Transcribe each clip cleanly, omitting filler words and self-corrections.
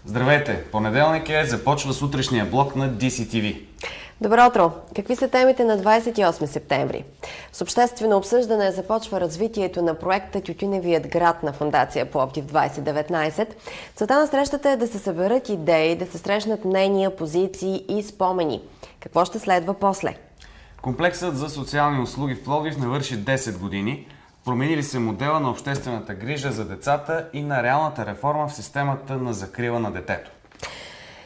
Здравейте! Понеделник е, започва сутрешния блок на DCTV. Добро утро! Какви са темите на 28 септември? С обществено обсъждане започва развитието на проекта Тютюневият град на Фондация Пловдив 2019. Целта на срещата е да се съберат идеи, да се срещнат мнения, позиции и спомени. Какво ще следва после? Комплексът за социални услуги в Пловдив навърши 10 години. Промени ли се модела на обществената грижа за децата и на реалната реформа в системата на закрила на детето?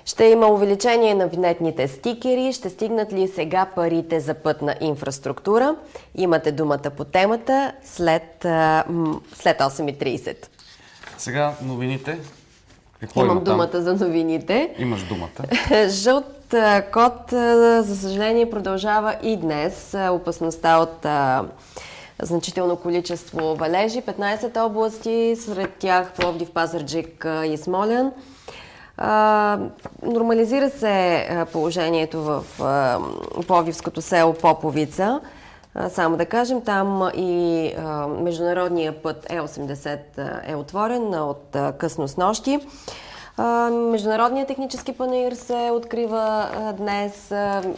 Ще има увеличение на винетните стикери. Ще стигнат ли сега парите за пътна инфраструктура? Имате думата по темата след 8:30. Сега новините. Имам думата за новините. Имаш думата. Жълт код, за съжаление, продължава и днес. Опасността от значително количество валежи. 15 области, сред тях Пловдив, Пазарджик и Смолян. Нормализира се положението в пловдивското село Поповица. Само да кажем, там и международният път Е80 е отворен от късно снощи. Международният технически панаир се открива днес.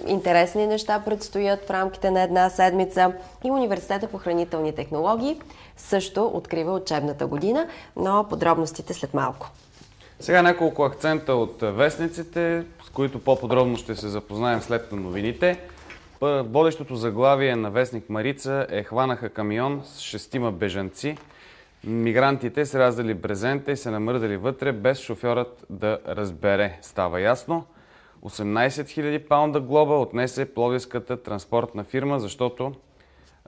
Интересни неща предстоят в рамките на една седмица. И Университета по хранителни технологии също открива учебната година, но подробностите след малко. Сега няколко акцента от вестниците, с които по-подробно ще се запознаем след новините. Водещото заглавие на вестник Марица е: хванаха камион с 6 бежанци. Мигрантите се раздали брезента и се намърдали вътре, без шофьорът да разбере. Става ясно. 18 000 паунда глоба отнесе пловдивската транспортна фирма, защото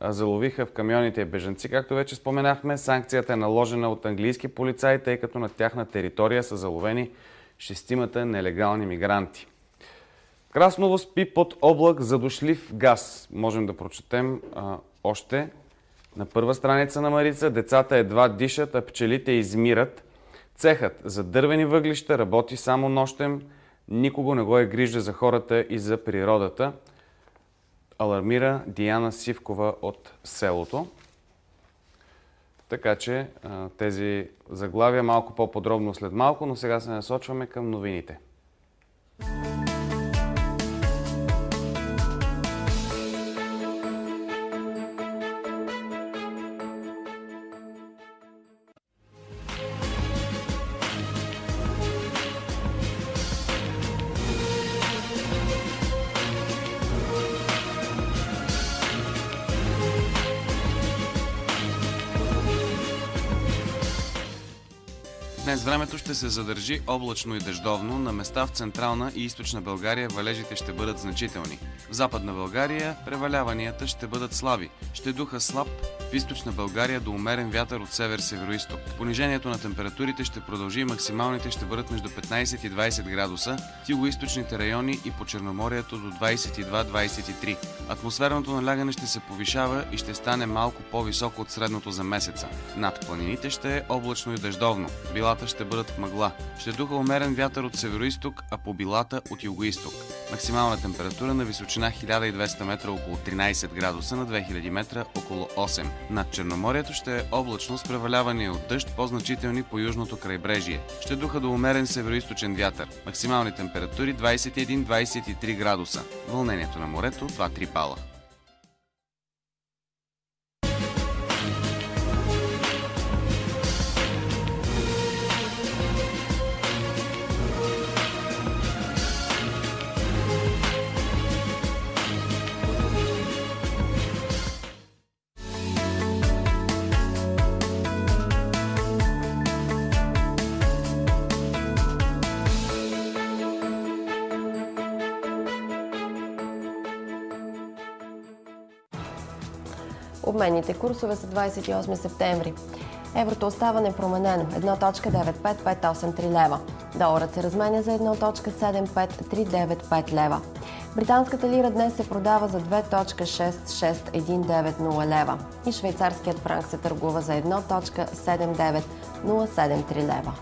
заловиха в камионите бежанци. Както вече споменахме, санкцията е наложена от английски полицаи, тъй като на тяхна територия са заловени 6 нелегални мигранти. Красново спи под облак задушлив газ. Можем да прочетем още на първа страница на Марица. Децата едва дишат, а пчелите измират. Цехът за дървени въглища работи само нощем. Никого не го е грижа за хората и за природата. Алармира Диана Сивкова от селото. Така че тези заглавия малко по-подробно след малко, но сега се насочваме към новините. Днес времето ще се задържи облачно и дъждовно. На места в централна и източна България валежите ще бъдат значителни. В западна България преваляванията ще бъдат слаби. Ще духа слаб в източна България до умерен вятър от север-североизток. Понижението на температурите ще продължи и максималните ще бъдат между 15 и 20 градуса. В югоизточните райони и по Черноморието до 22-23. Атмосферното налягане ще се повишава и ще стане малко по-високо от средното за месеца. Над планините ще е облачно и дъждовно. Билата ще бъдат в мъгла. Ще духа умерен вятър от североизток, а по билата от югоизток. Максимална температура на височина 1200 метра около 13 градуса, на 2000 метра около 8. Над Черноморието ще е облачно с преваляване от дъжд, по-значителни по южното крайбрежие. Ще духа до умерен североизточен вятър. Максимални температури 21-23 градуса. Вълнението на морето 2-3 бала. Обменните курсове са 28 септември. Еврото остава непроменено – 1.95-583 лева. Доларът се разменя за 1.75-395 лева. Британската лира днес се продава за 2.66190 лева и швейцарският франк се търгува за 1.79073 лева.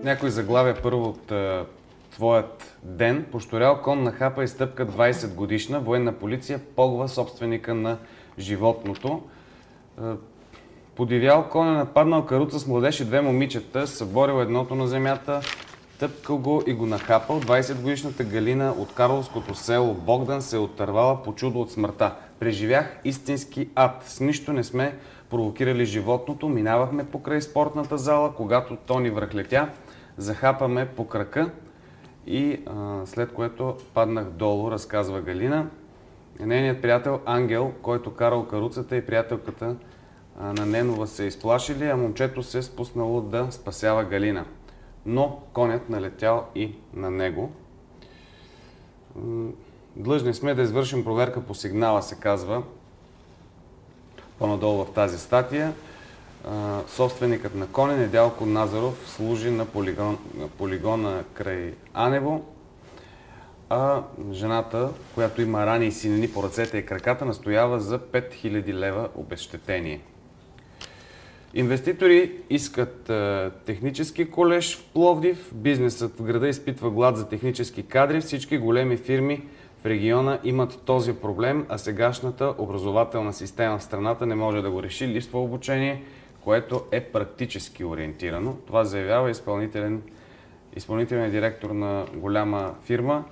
Някой заглавя първо от твоят ден. Пощорял кон нахапа и стъпка 20 годишна. Военна полиция погва собственика на животното. Подивял кон е нападнал каруца с младеж и две момичета. Съборил едното на земята, тъпкал го и го нахапал. 20-годишната Галина от Карловското село Богдан се отървала по чудо от смъртта. Преживях истински ад. С нищо не сме провокирали животното. Минавахме покрай спортната зала, когато то ни връхлетя. Захапаме по крака и след което паднах долу, разказва Галина. Нейният приятел Ангел, който карал каруцата, и приятелката на Ненова се изплашили, а момчето се спуснало да спасява Галина. Но конят налетял и на него. Длъжни сме да извършим проверка по сигнала, се казва по-надолу в тази статия. Собственикът на коня, Недялко Назаров, служи на полигона край Анево, а жената, която има рани и синини по ръцете и краката, настоява за 5000 лева обезщетение. Инвеститори искат технически колеж в Пловдив. Бизнесът в града изпитва глад за технически кадри. Всички големи фирми в региона имат този проблем, а сегашната образователна система в страната не може да го реши. Липсва обучение, което е практически ориентирано. Това заявява изпълнителният директор на голяма фирма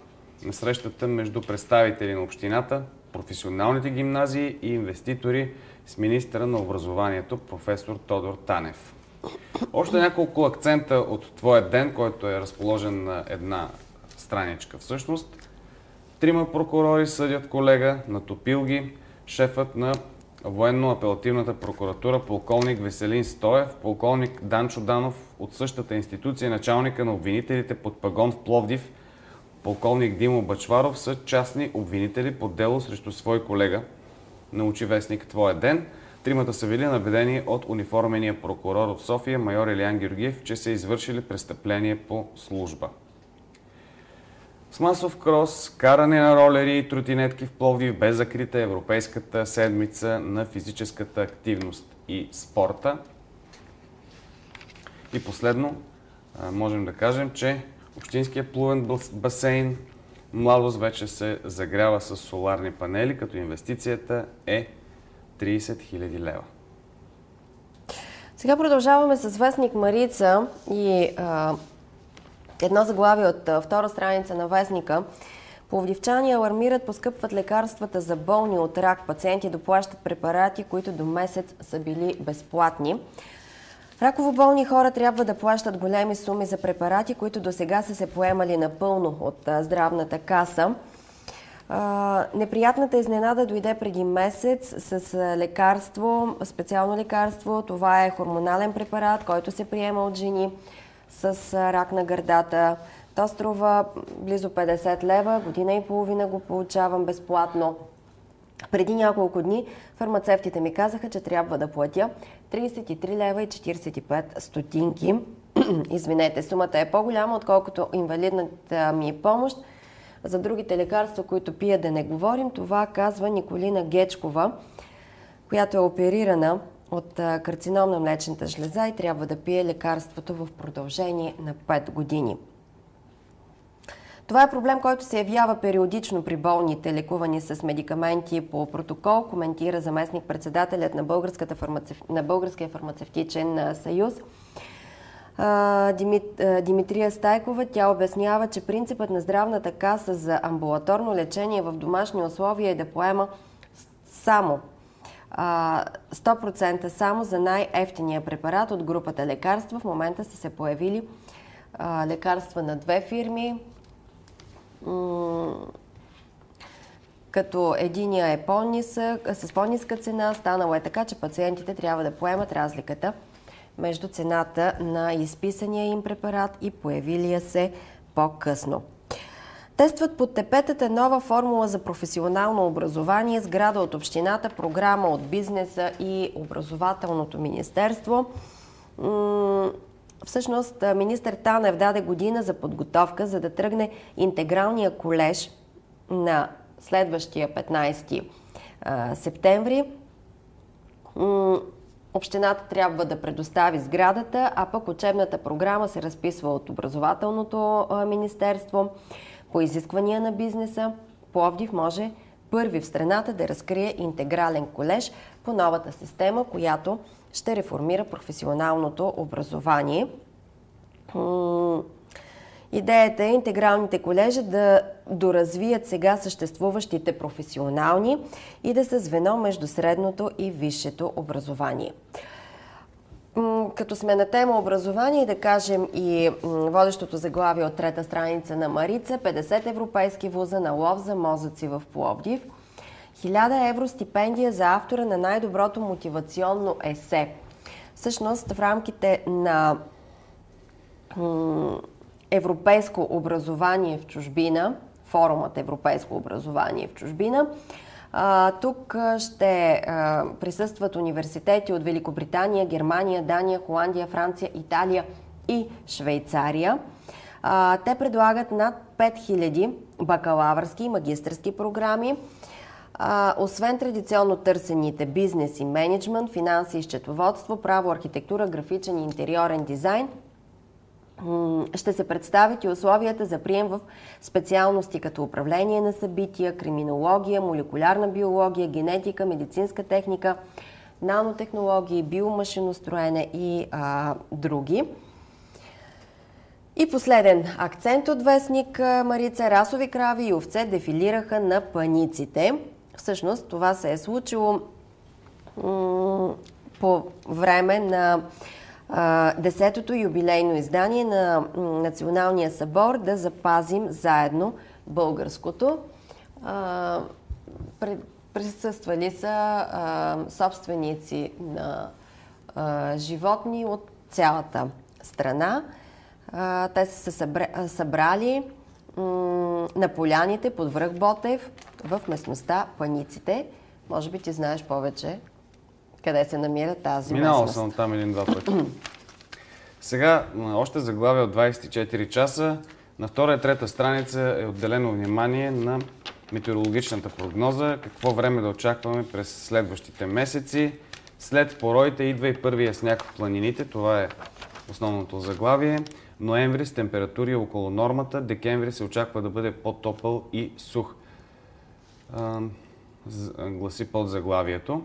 на срещата между представители на общината, професионалните гимназии и инвеститори с министъра на образованието професор Тодор Танев. Още няколко акцента от твоя ден, който е разположен на една страничка всъщност. 3 прокурори съдят колега, натопил ги. Шефът на военно-апелативната прокуратура полковник Веселин Стоев, полковник Данчо Данов от същата институция, началника на обвинителите под пагон в Пловдив, полковник Димо Бачваров, са частни обвинители по дело срещу свой колега, научи вестник Твоя ден. 3 са били набедени от униформения прокурор от София, майор Илиян Георгиев, че са извършили престъпление по служба. С масов крос, каране на ролери и тротинетки в Пловдив бе закрита Европейската седмица на физическата активност и спорта. И последно, можем да кажем, че общинският плувен басейн Младост вече се загрява с соларни панели, като инвестицията е 30 000 лева. Сега продължаваме с вестник Марица и едно заглавие от втора страница на вестника. Пловдивчани алармират, поскъпват лекарствата за болни от рак. Пациенти доплащат препарати, които до месец са били безплатни. Раково болни хора трябва да плащат големи суми за препарати, които до сега са се поемали напълно от здравната каса. Неприятната изненада дойде преди месец с лекарство, специално лекарство. Това е хормонален препарат, който се приема от жени с рак на гърдата. То струва близо 50 лева, година и половина го получавам безплатно. Преди няколко дни фармацевтите ми казаха, че трябва да платя 33 лева и 45 стотинки. Извинете, сумата е по-голяма, отколкото инвалидната ми помощ. За другите лекарства, които пия, да не говорим. Това казва Николина Гечкова, която е оперирана от карцином на млечната жлеза и трябва да пие лекарството в продължение на 5 години. Това е проблем, който се явява периодично при болните, лекувани с медикаменти по протокол, коментира заместник-председателят на Българския фармацевтичен съюз Димитрия Стайкова. Тя обяснява, че принципът на здравната каса за амбулаторно лечение в домашни условия е да поема само 100% само за най-евтиния препарат от групата лекарства. В момента са се появили лекарства на 2 фирми, като единия е с по-ниска цена. Станало е така, че пациентите трябва да поемат разликата между цената на изписания им препарат и появилия се по-късно. Тестват под тепетата нова формула за професионално образование, сграда от общината, програма от бизнеса и образователното министерство. Всъщност, министър Танев даде година за подготовка, за да тръгне интегралния колеж на следващия 15 септември. Общината трябва да предостави сградата, а пък учебната програма се разписва от Образователното министерство. По изисквания на бизнеса, Пловдив може първи в страната да разкрие интегрален колеж по новата система, която ще реформира професионалното образование. Идеята е интегралните колежи да доразвият сега съществуващите професионални и да са звено между средното и висшето образование. Като сме на тема образование, да кажем и водещото заглавие от трета страница на Марица: 50 европейски вуза на лов за мозъци в Пловдив. 1000 евро стипендия за автора на най-доброто мотивационно есе. Всъщност в рамките на европейско образование в чужбина, форумът Европейско образование в чужбина, тук ще присъстват университети от Великобритания, Германия, Дания, Холандия, Франция, Италия и Швейцария. Те предлагат над 5000 бакалавърски и магистърски програми. Освен традиционно търсените бизнес и менеджмент, финанси и счетоводство, право, архитектура, графичен и интериорен дизайн, ще се представят и условията за прием в специалности като управление на събития, криминология, молекулярна биология, генетика, медицинска техника, нанотехнологии, биомашиностроене и други. И последен акцент от вестник Марица: расови крави и овце дефилираха на паниците. Всъщност това се е случило по време на 10-то юбилейно издание на Националния събор "Да запазим заедно българското". Присъствали са собственици на животни от цялата страна. Те са се събрали на поляните под връх Ботев в местността Паниците. Може би ти знаеш повече къде се намира тази Минал местност. съм там един-два пъти. Сега, още заглавие от 24 часа. На втора и трета страница е отделено внимание на метеорологичната прогноза. Какво време да очакваме през следващите месеци. След пороите идва и първия сняг в планините. Това е основното заглавие. Ноември с температури около нормата. Декември се очаква да бъде по-топъл и сух. Гласи под заглавието.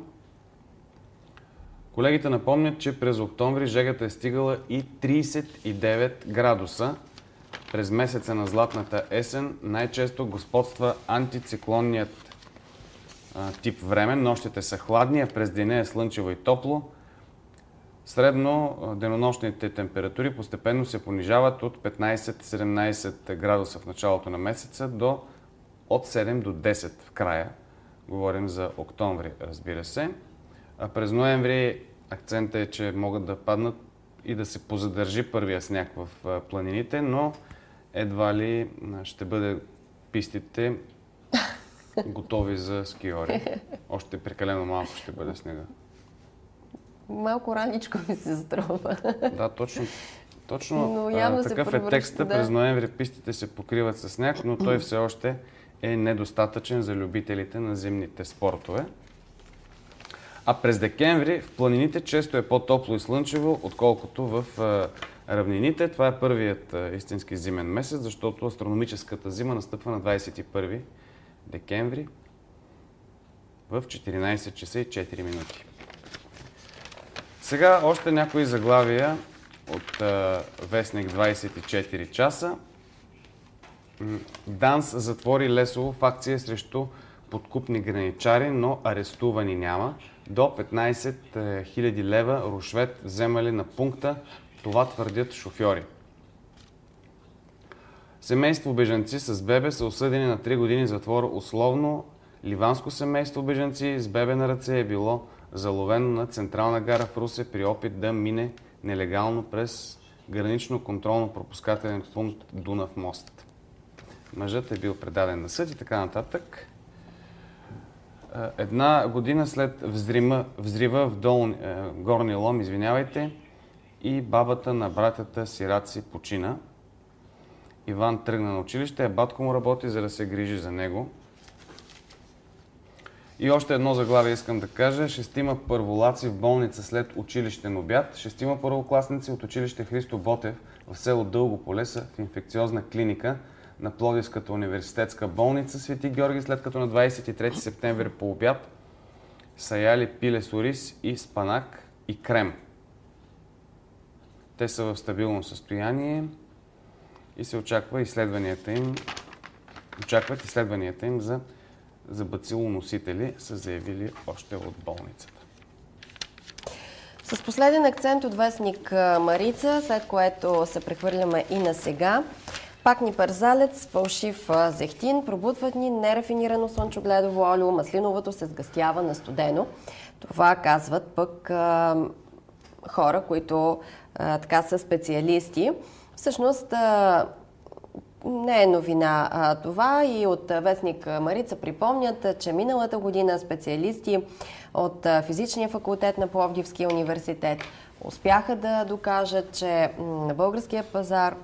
Колегите напомнят, че през октомври жегата е стигала и 39 градуса. През месеца на златната есен най-често господства антициклонният тип време. Нощите са хладни, а през деня е слънчево и топло. Средно денонощните температури постепенно се понижават от 15-17 градуса в началото на месеца до от 7 до 10 в края. Говорим за октомври, разбира се. А през ноември акцентът е, че могат да паднат и да се позадържи първия сняг в планините, но едва ли ще бъде пистите готови за скиори. Още прекалено малко ще бъде снега. Малко раничко ми се струва. Да, точно такъв е текста. Да. През ноември пистите се покриват със сняг, но той все още е недостатъчен за любителите на зимните спортове. А през декември в планините често е по-топло и слънчево, отколкото в равнините. Това е първият истински зимен месец, защото астрономическата зима настъпва на 21 декември в 14 часа и 4 минути. Сега още някои заглавия от вестник 24 часа. ДАНС затвори Лесово в акция срещу подкупни граничари, но арестувани няма. До 15 000 лева рушвет вземали на пункта. Това твърдят шофьори. Семейство бежанци с бебе са осъдени на 3 години затвор условно. Ливанско семейство бежанци с бебе на ръце е било заловено на Централна гара в Русе при опит да мине нелегално през гранично-контролно-пропускателен пункт Дунав мост. Мъжът е бил предаден на съд и така нататък. Една година след взрива в Горния Лом, и бабата на братята сираци почина. Иван тръгна на училище, а батко му работи, за да се грижи за него. И още едно заглавие искам да кажа. 6 първолаци в болница след училищен обяд. 6 първокласници от училище Христо Ботев в село Дългополе са в инфекциозна клиника на Пловдивската университетска болница Свети Георги, след като на 23 септември по обяд са яли пиле с ориз и спанак и крем. Те са в стабилно състояние и се очакват изследванията им за бацилоносители, са заявили още от болницата. С последен акцент от вестник Марица, след което се прехвърляме и на сега. Пак ни парзалец, фалшив зехтин, пробутват ни нерафинирано слънчогледово олио, маслиновото се сгъстява на студено. Това казват пък хора, които така са специалисти. Всъщност не е новина това и от вестник Марица припомнят, че миналата година специалисти от физичния факултет на Пловдивския университет успяха да докажат, че на българския пазар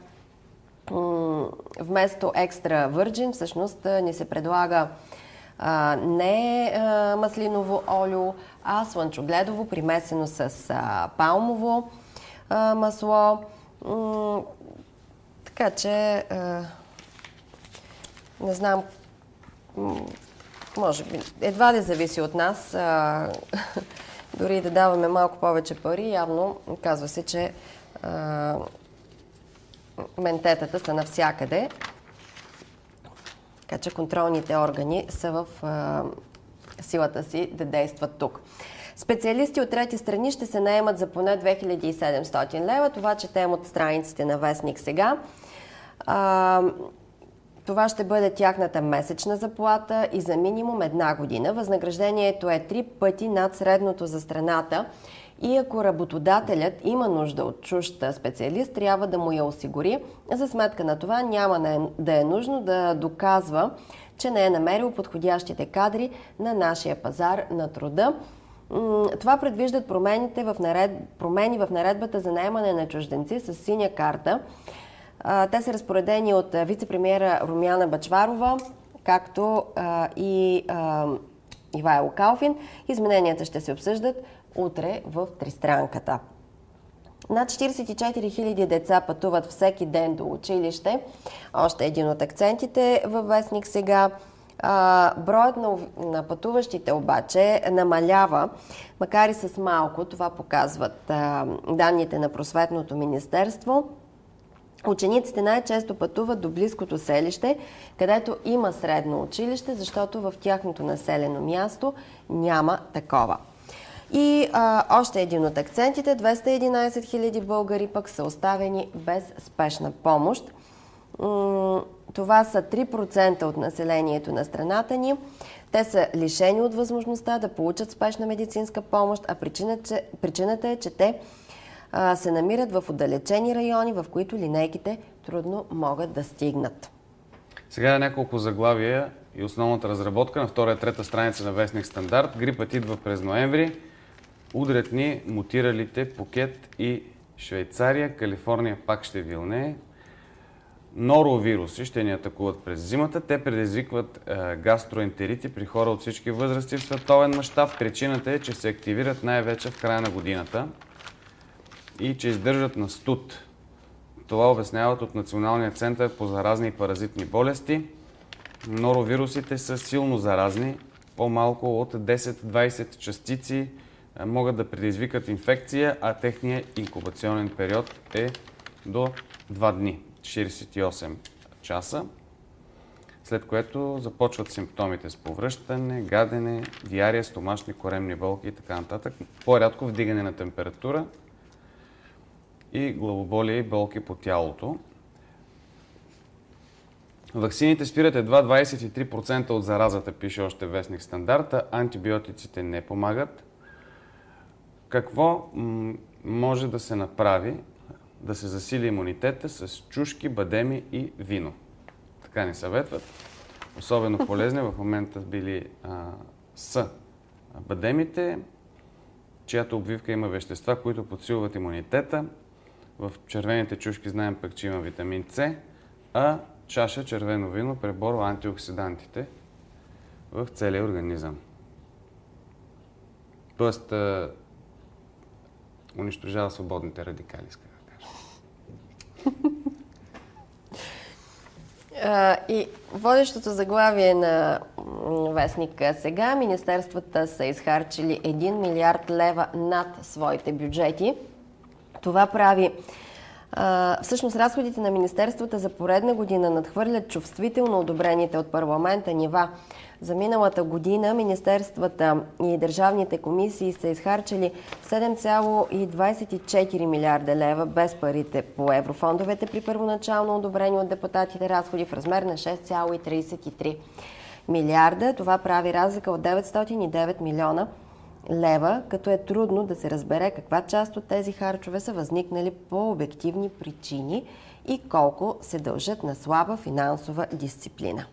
вместо екстра върджин всъщност ни се предлага не маслиново олио, а слънчогледово, примесено с палмово масло. Така че, не знам, може би, едва ли зависи от нас, дори да даваме малко повече пари, явно казва се, че ментетата са навсякъде. Така че контролните органи са в силата си да действат тук. Специалисти от трети страни ще се наемат за поне 2700 лева. Това четем от страниците на вестник сега. Това ще бъде тяхната месечна заплата и за минимум 1 година. Възнаграждението е 3 пъти над средното за страната. И ако работодателят има нужда от чужд специалист, трябва да му я осигури. За сметка на това няма да е нужно да доказва, че не е намерил подходящите кадри на нашия пазар на труда. Това предвиждат промени в наредбата за наемане на чужденци с синя карта. Те са разпоредени от вице-премиера Румяна Бъчварова, както и Ивайло Калфин. Измененията ще се обсъждат утре в тристранката. Над 44 000 деца пътуват всеки ден до училище. Още един от акцентите във вестник сега. Броят на пътуващите обаче намалява, макар и с малко. Това показват данните на Просветното министерство. Учениците най-често пътуват до близкото селище, където има средно училище, защото в тяхното населено място няма такова. И още един от акцентите. 211 000 българи пък са оставени без спешна помощ. Това са 3% от населението на страната ни. Те са лишени от възможността да получат спешна медицинска помощ, а причината е, че те се намират в отдалечени райони, в които линейките трудно могат да стигнат. Сега няколко заглавия и основната разработка на втора и трета страница на вестник Стандарт. Грипът идва през ноември. Удрят ни мутиралите Пукет и Швейцария. Калифорния пак ще вилнее. Норовируси ще ни атакуват през зимата. Те предизвикват гастроентерити при хора от всички възрасти в световен мащаб. Причината е, че се активират най-вече в края на годината и че издържат на студ. Това обясняват от Националния център по заразни и паразитни болести. Норовирусите са силно заразни. По-малко от 10-20 частици могат да предизвикат инфекция, а техният инкубационен период е до 2 дни, 48 часа, след което започват симптомите с повръщане, гадене, диария, стомашни, коремни болки и така нататък. По-рядко вдигане на температура и главоболие и болки по тялото. Ваксините спират едва 23% от заразата, пише още вестник Стандарта. Антибиотиците не помагат. Какво може да се направи да се засили имунитета с чушки, бадеми и вино? Така ни съветват. Особено полезни в момента са бадемите, чиято обвивка има вещества, които подсилват имунитета. В червените чушки знаем пък, че има витамин С, а чаша червено вино преборва антиоксидантите в целия организъм. Тоест, унищожава свободните радикали, иска да кажа. И водещото заглавие на вестника сега: министерствата са изхарчили 1 милиард лева над своите бюджети. Това прави... Всъщност разходите на министерствата за поредна година надхвърлят чувствително одобрените от парламента нива. За миналата година министерствата и държавните комисии са изхарчили 7,24 милиарда лева без парите по еврофондовете при първоначално одобрени от депутатите разходи в размер на 6,33 милиарда. Това прави разлика от 909 милиона лева, като е трудно да се разбере каква част от тези харчове са възникнали по обективни причини и колко се дължат на слаба финансова дисциплина.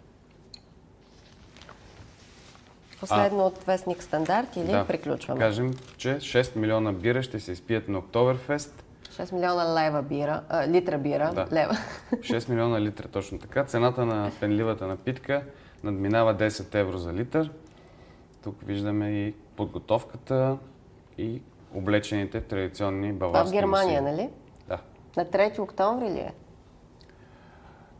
Последно от вестник Стандарт или приключваме? Да, кажем, че 6 милиона бира ще се изпият на Октоберфест. 6 милиона лева бира, литра бира, да. Лева. 6 милиона литра, точно така. Цената на пенливата напитка надминава 10 евро за литър. Тук виждаме и подготовката и облечените традиционни баварски в Германия, носии. нали? Да. На 3 октомври ли е?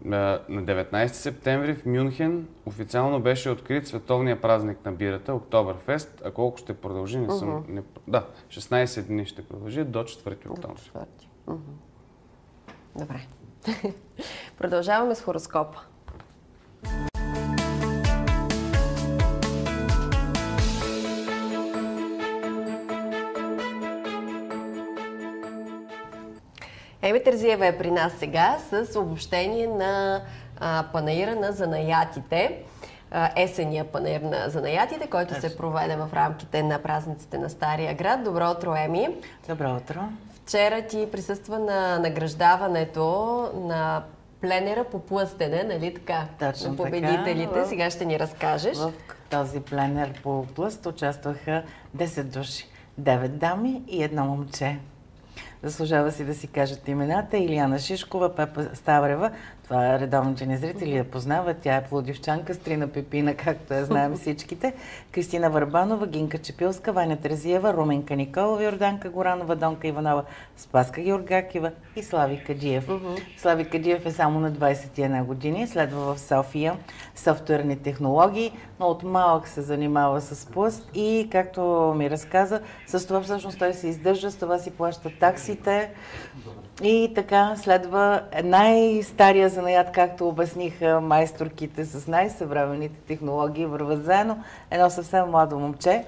На 19 септември в Мюнхен официално беше открит световния празник на бирата, Октоберфест, а колко ще продължи, не съм... Да, 16 дни ще продължи до 4 октомври. Добре. Продължаваме с хороскопа. Еми Терзиева е при нас сега с обобщение на панаира на занаятите, есения панаир на занаятите, който се проведе в рамките на празниците на Стария град. Добро утро, Еми! Добро утро! Вчера ти присъства на награждаването на пленера по плъстене, нали така? Точно на победителите. Така. Сега ще ни разкажеш. В този пленер по плъст участваха 10 души. 9 дами и 1 момче. Заслужава си да си кажат имената: Илияна Шишкова, Пепа Ставрева. Това редовните ни зрители я познават. Тя е пловдивчанка, Стрина Пепина, както я знаем всичките. Кристина Върбанова, Гинка Чепилска, Ваня Терзиева, Руменка Николова, Йорданка Горанова, Донка Иванова, Спаска Георгакева и Слави Кадиев. Слави Кадиев е само на 21 години. Следва в София софтуерни технологии, но от малък се занимава с плъст и, както ми разказа, с това всъщност той се издържа, с това си плаща таксите. И така следва най-стария занаят, както обясниха майсторките, с най-съвременните технологии върват заедно. Едно съвсем младо момче.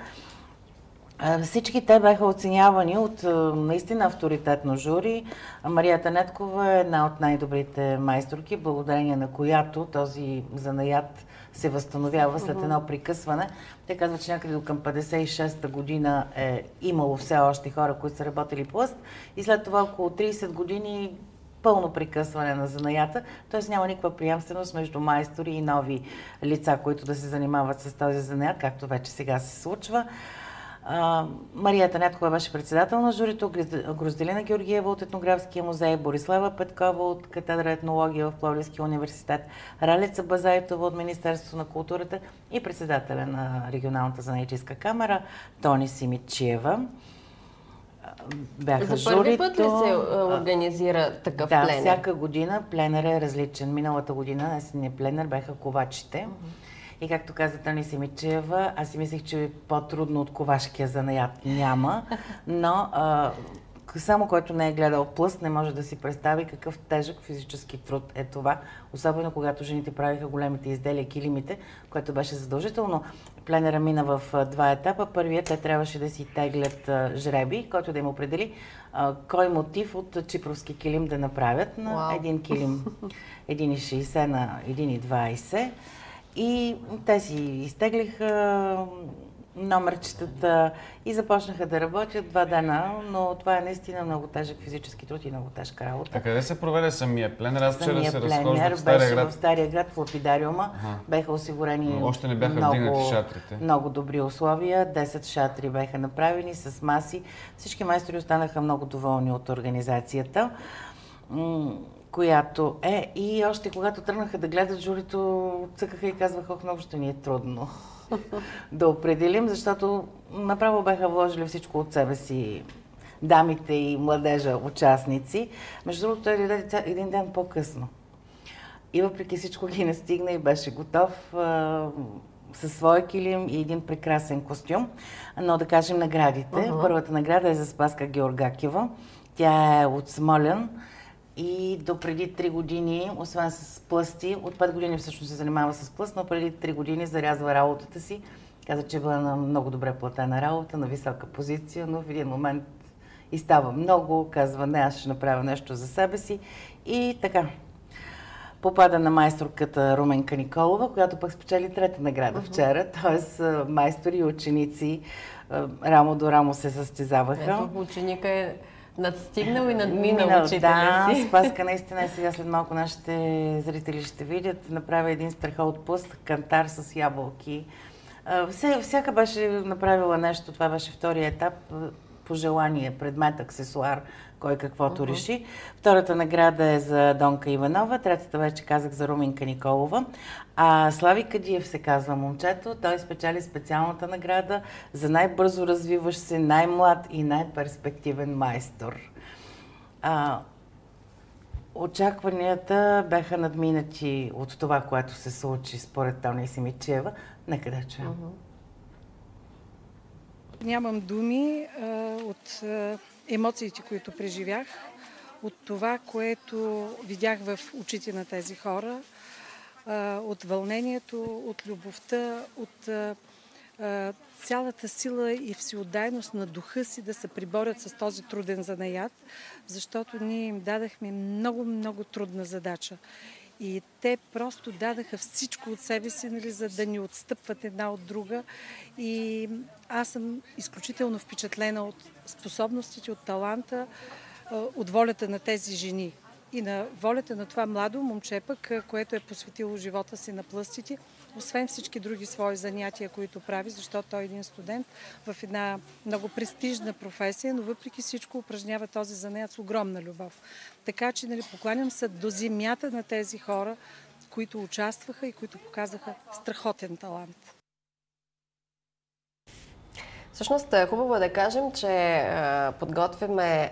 Всички те бяха оценявани от наистина авторитетно жури. Марията Неткова е една от най-добрите майсторки, благодарение на която този занаят се възстановява след едно прекъсване. Те казват, че някъде до към 56-та година е имало все още хора, които са работили плъст и след това около 30 години пълно прекъсване на занаята, т.е. няма никаква приемственост между майстори и нови лица, които да се занимават с този занаят, както вече сега се случва. Марията Неткова беше председател на журито, Грозделина Георгиева от Етнографския музей, Борислава Петкова от катедра етнология в Пловдивския университет, Ралица Базайтова от Министерството на културата и председателя на регионалната занаятчийска камара Тони Симичиева. Бяха За първи път ли се организира такъв пленер? Да, всяка година пленер е различен. Миналата година есенния пленер бяха ковачите. И както каза Тони Симичева, аз си мислех, че по-трудно от ковашкия занаят няма, но само който не е гледал плъст, не може да си представи какъв тежък физически труд е това, особено когато жените правиха големите изделия, килимите, което беше задължително. Пленера мина в 2 етапа. Първият, те трябваше да си теглят жреби, който да им определи кой мотив от чипровски килим да направят на един килим 1,60 на 1,20. И те си изтеглиха номерчетата и започнаха да работят 2 дена, но това е наистина много тежък физически труд и много тежка работа. А къде се проведе самия пленер? Аз вчера се разхождах в Стария град. Беше в Стария град, в Лапидариума. Беха осигурени още не бяха вдигнати шатрите. Много добри условия. 10 шатри беха направени с маси. Всички майстори останаха много доволни от организацията. която е. И още когато тръгнаха да гледат, журито цъкаха и казваха: ох, много ще ни е трудно да определим, защото направо бяха вложили всичко от себе си дамите и младежа участници. Между другото, той дойде един ден по-късно. И въпреки всичко ги настигна и беше готов със своя килим и един прекрасен костюм. Но да кажем наградите. Първата награда е за Спаска Георгакева. Тя е от Смолян и до преди 3 години, освен с плъсти, от 5 години всъщност се занимава с плъст, но преди 3 години зарязва работата си. Каза, че била на много добре платена работа, на висока позиция, но в един момент и става много, казва: не, аз ще направя нещо за себе си. И така. Попада на майсторката Руменка Николова, която пък спечели 3-та награда вчера, т.е. майстори и ученици рамо до рамо се състезаваха. Ето, ученика е надстигнал и надминал учителя си. Да, Спаска наистина и сега след малко нашите зрители ще видят. Направя един страхот плъст, кантар с ябълки. Всяка беше направила нещо, това беше втория етап. Пожелание, предмет, аксесуар, кой каквото реши. Втората награда е за Донка Иванова, третата вече казах за Руменка Николова. А Слави Кадиев се казва момчето, той спечели специалната награда за най-бързо развиващ се, най-млад и най-перспективен майстор. Очакванията бяха надминати от това, което се случи според Тони Симичева. Нека да чуем. Нямам думи от емоциите, които преживях, от това, което видях в очите на тези хора, от вълнението, от любовта, от цялата сила и всеотдайност на духа си да се приборят с този труден занаят, защото ние им дадахме много, много трудна задача. И те просто дадаха всичко от себе си, нали, за да ни отстъпват една от друга. И аз съм изключително впечатлена от способностите, от таланта, от волята на тези жени. И на волята на това младо момче пък, което е посветило живота си на плъстите, освен всички други свои занятия, които прави, защото той е един студент в една много престижна професия, но въпреки всичко упражнява този занаят с огромна любов. Така че, нали, покланям се до земята на тези хора, които участваха и които показаха страхотен талант. Всъщност хубаво е да кажем, че подготвяме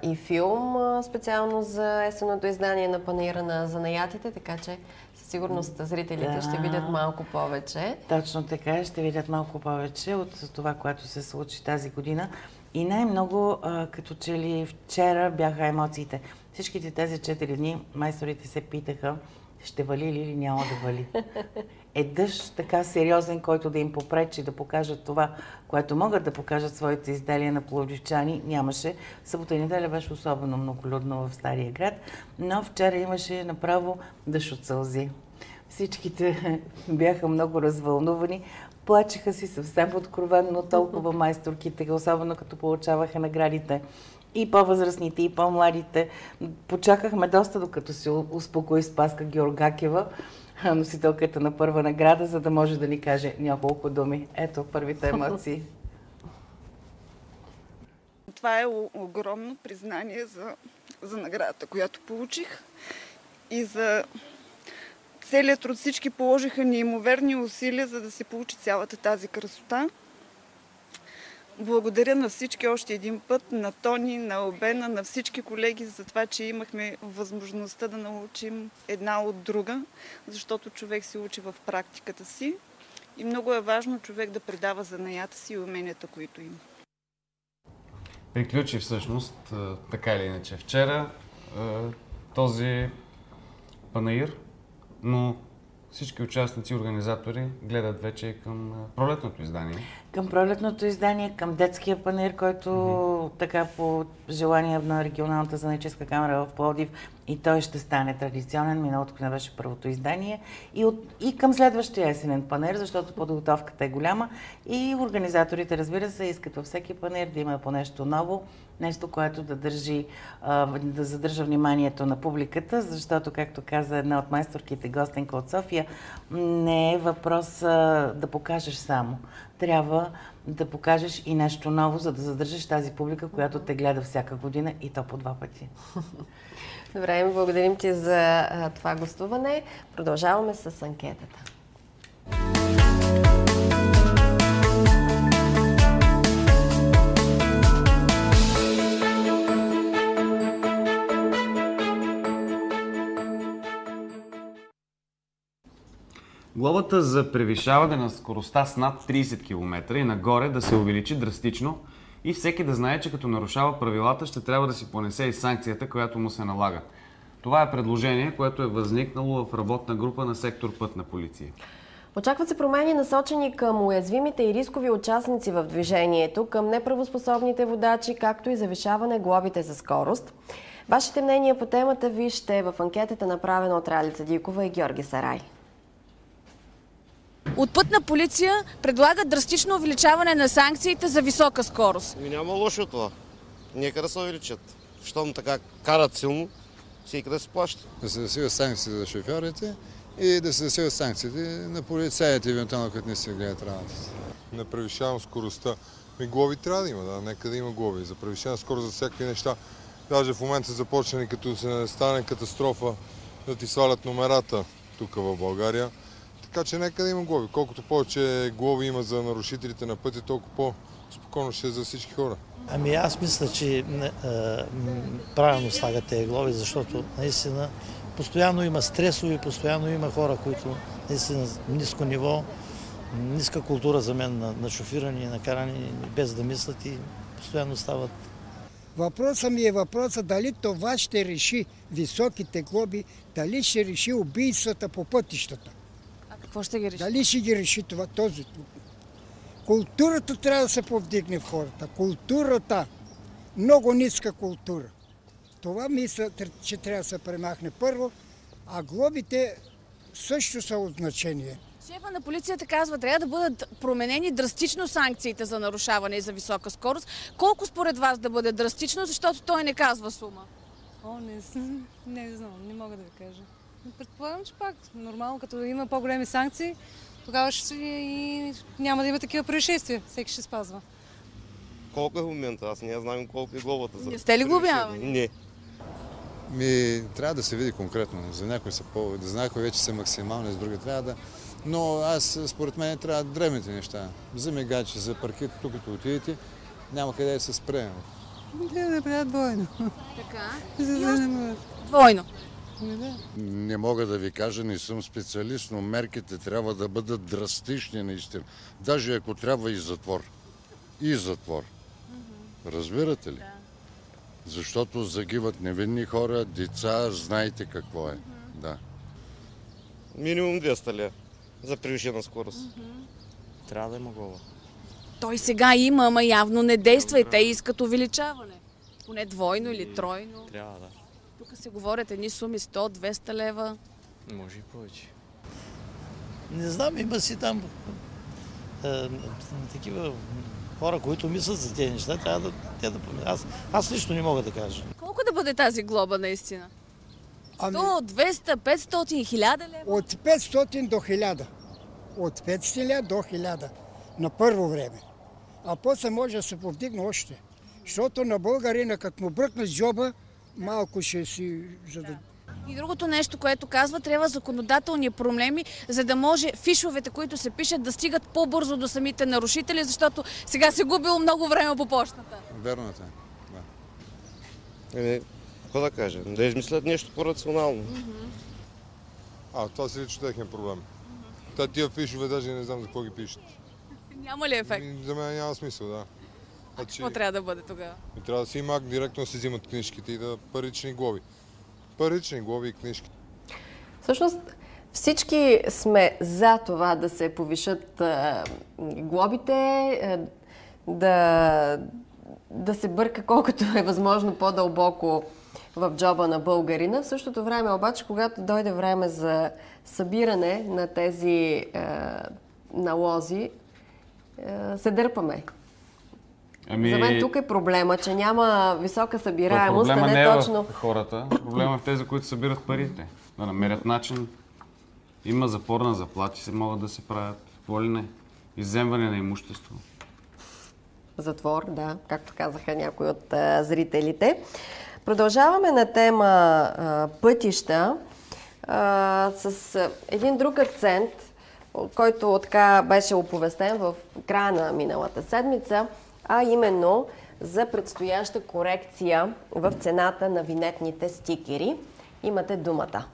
и филм специално за есенното издание на Панаира на занаятите, така че със сигурност зрителите ще видят малко повече. Точно така, ще видят малко повече от това, което се случи тази година. И най-много, като че ли вчера бяха емоциите. Всичките тези 4 дни майсторите се питаха: ще вали ли или няма да вали. Е дъжд така сериозен, който да им попречи да покажат това, което могат да покажат своите изделия на пловдивчани, нямаше. Събота и неделя беше особено многолюдно в Стария град, но вчера имаше направо дъжд от сълзи. Всичките бяха много развълнувани, плачеха си съвсем откровенно, толкова майсторките, особено като получаваха наградите. И по-възрастните, и по-младите. Почакахме доста, докато се успокои Спаска Георгакева, носителката на първа награда, за да може да ни каже няколко думи. Ето първите емоции. Това е огромно признание за наградата, която получих, и за целият труд. Всички положиха неимоверни усилия, за да се получи цялата тази красота. Благодаря на всички още един път, на Тони, на Албена, на всички колеги за това, че имахме възможността да научим една от друга, защото човек се учи в практиката си и много е важно човек да предава занаята си и уменията, които има. Приключи всъщност, така или иначе, вчера този панаир, но всички участници и организатори гледат вече към пролетното издание. Към пролетното издание, към детския панаир, който така по желание на регионалната занаятчийска камера в Пловдив и той ще стане традиционен. Миналото година беше първото издание. И към следващия есенен панаир, защото подготовката е голяма. И организаторите, разбира се, искат във всеки панаир да има по нещо ново, нещо, което да държи, да задържа вниманието на публиката, защото, както каза една от майсторките, гостенка от София, не е въпрос да покажеш само. Трябва да покажеш и нещо ново, за да задържиш тази публика, която те гледа всяка година и то по 2 пъти. Добре, благодарим ти за това гостуване. Продължаваме с анкетата. Глобата за превишаване на скоростта с над 30 км и нагоре да се увеличи драстично и всеки да знае, че като нарушава правилата, ще трябва да си понесе и санкцията, която му се налага. Това е предложение, което е възникнало в работна група на сектор Пътна полиция. Очакват се промени, насочени към уязвимите и рискови участници в движението, към неправоспособните водачи, както и завишаване глобите за скорост. Вашите мнения по темата вижте в анкетата, направена от Ралица Дикова и Георги Сарай. От Пътна полиция предлага драстично увеличаване на санкциите за висока скорост. Няма лошо от това. Нека да се увеличат. Щом така карат силно, всеки да се плаща. Да се засилят санкции за шофьорите и да се засилят санкциите на полицаите, евентуално, като не се гледат работата. Не превишавам скоростта. Глоби трябва да има, да, нека да има глоби. За превишаване скорост за всякакви неща. Даже в момента са започнали, като се стане катастрофа, да ти свалят номерата тук в България. Така че нека да има глоби. Колкото повече глоби има за нарушителите на пътя, толкова по-спокойно ще е за всички хора. Ами аз мисля, че правилно слагат тези глоби, защото наистина постоянно има стресови, постоянно има хора, които наистина ниско ниво, ниска култура за мен на шофиране и на каране, без да мислят и постоянно стават. Въпросът ми е дали това ще реши високите глоби, дали ще реши убийствата по пътищата. Какво ще ги реши? Дали ще ги реши това, този? Културата трябва да се повдигне в хората. Културата. Много ниска култура. Това мисля, че трябва да се премахне първо, а глобите също са от значение. Шефа на полицията казва, трябва да бъдат променени драстично санкциите за нарушаване и за висока скорост. Колко според вас да бъде драстично, защото той не казва сума? Не знам, не мога да ви кажа. Предполагам, че пак нормално, като има по-големи санкции, тогава ще и няма да има такива происшествия. Всеки ще спазва. Колко е в момента? Аз не знам колко е глобата. Не сте ли глобявани? Не. Трябва да се види конкретно. За някои са за някои вече са максимални, за други трябва да. Но аз, според мен, трябва дребните неща. За мигачи, за паркет, тук като отидете, няма къде да се спре. Да направят двойно. Така. Двойно. Не мога да ви кажа, не съм специалист, но мерките трябва да бъдат драстични наистина. Даже ако трябва и затвор. И затвор. Разбирате ли? Защото загиват невинни хора, деца, знаете какво е. Да. Минимум 200 лева за превишена скорост. Трябва да има глоба. Той сега има, ама явно не действа и те искат увеличаване. Поне двойно или тройно. Трябва, да. Тук се говорят едни суми 100-200 лева. Може и повече. Не знам, има си там такива хора, които мислят за тези неща, трябва да помислят. Аз лично не мога да кажа. Колко да бъде тази глоба наистина? 100, 200, 500, 1000 лева? От 500 до 1000. От 500 до 1000 на първо време. А после може да се повдигне още. Защото на българина, като му бръкне с джоба, малко ще си... И другото нещо, което казва, трябва законодателни проблеми, за да може фишовете, които се пишат, да стигат по-бързо до самите нарушители, защото сега се губило много време по почтата. Верно е. Да. Какво да кажа? Да измислят нещо по-рационално. Това си лично техен проблем. Тия фишове даже не знам за какво ги пишат. Няма ли ефект? За мен няма смисъл, да. Какво трябва да бъде тогава? Трябва да си има директно да се взимат книжките и да парични глоби. Парични глоби и книжки. Всъщност всички сме за това да се повишат глобите, да се бърка колкото е възможно по-дълбоко в джоба на българина. В същото време обаче, когато дойде време за събиране на тези налози, се дърпаме. За мен тук е проблема, че няма висока събираемост, Проблема а не не е точно... в хората, проблема е в тези, които събират парите. Да намерят начин. Има запор на заплати, се могат да се правят. Какво ли не? Изземване на имущество. Затвор, да, както казаха някои от зрителите. Продължаваме на тема пътища с един друг акцент, който така беше оповестен в края на миналата седмица, а именно за предстояща корекция в цената на винетните стикери. Имате думата.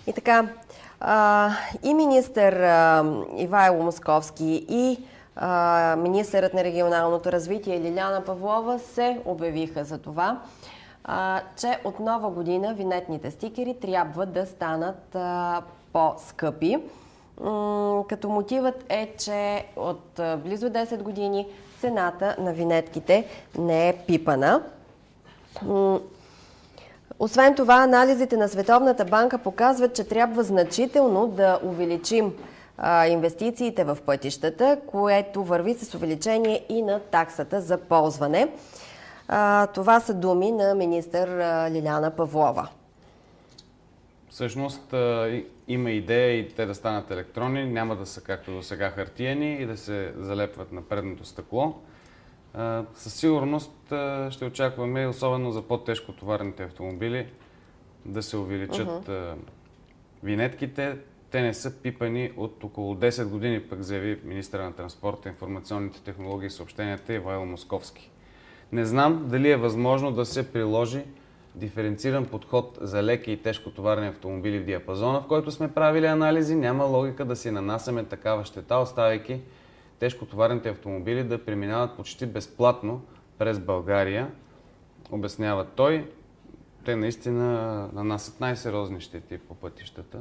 И така, и министър Ивайло Московски, и министърът на регионалното развитие Лиляна Павлова се обявиха за това, че от нова година винетните стикери трябва да станат по-скъпи. Като мотивът е, че от близо 10 години цената на винетките не е пипана. Освен това, анализите на Световната банка показват, че трябва значително да увеличим инвестициите в пътищата, което върви с увеличение и на таксата за ползване. Това са думи на министър Лиляна Павлова. Всъщност има идея и те да станат електронни, няма да са както до сега хартиени и да се залепват на предното стъкло. Със сигурност ще очакваме, особено за по-тежко товарните автомобили, да се увеличат винетките. Те не са пипани от около 10 години, пък заяви министъра на транспорта, информационните технологии и съобщенията Ивайло Московски. Не знам дали е възможно да се приложи диференциран подход за леки и тежкотоварни автомобили в диапазона, в който сме правили анализи. Няма логика да си нанасяме такава щета, оставяйки тежкотоварните автомобили да преминават почти безплатно през България, обяснява той. Те наистина нанасят най-сериозни щети по пътищата.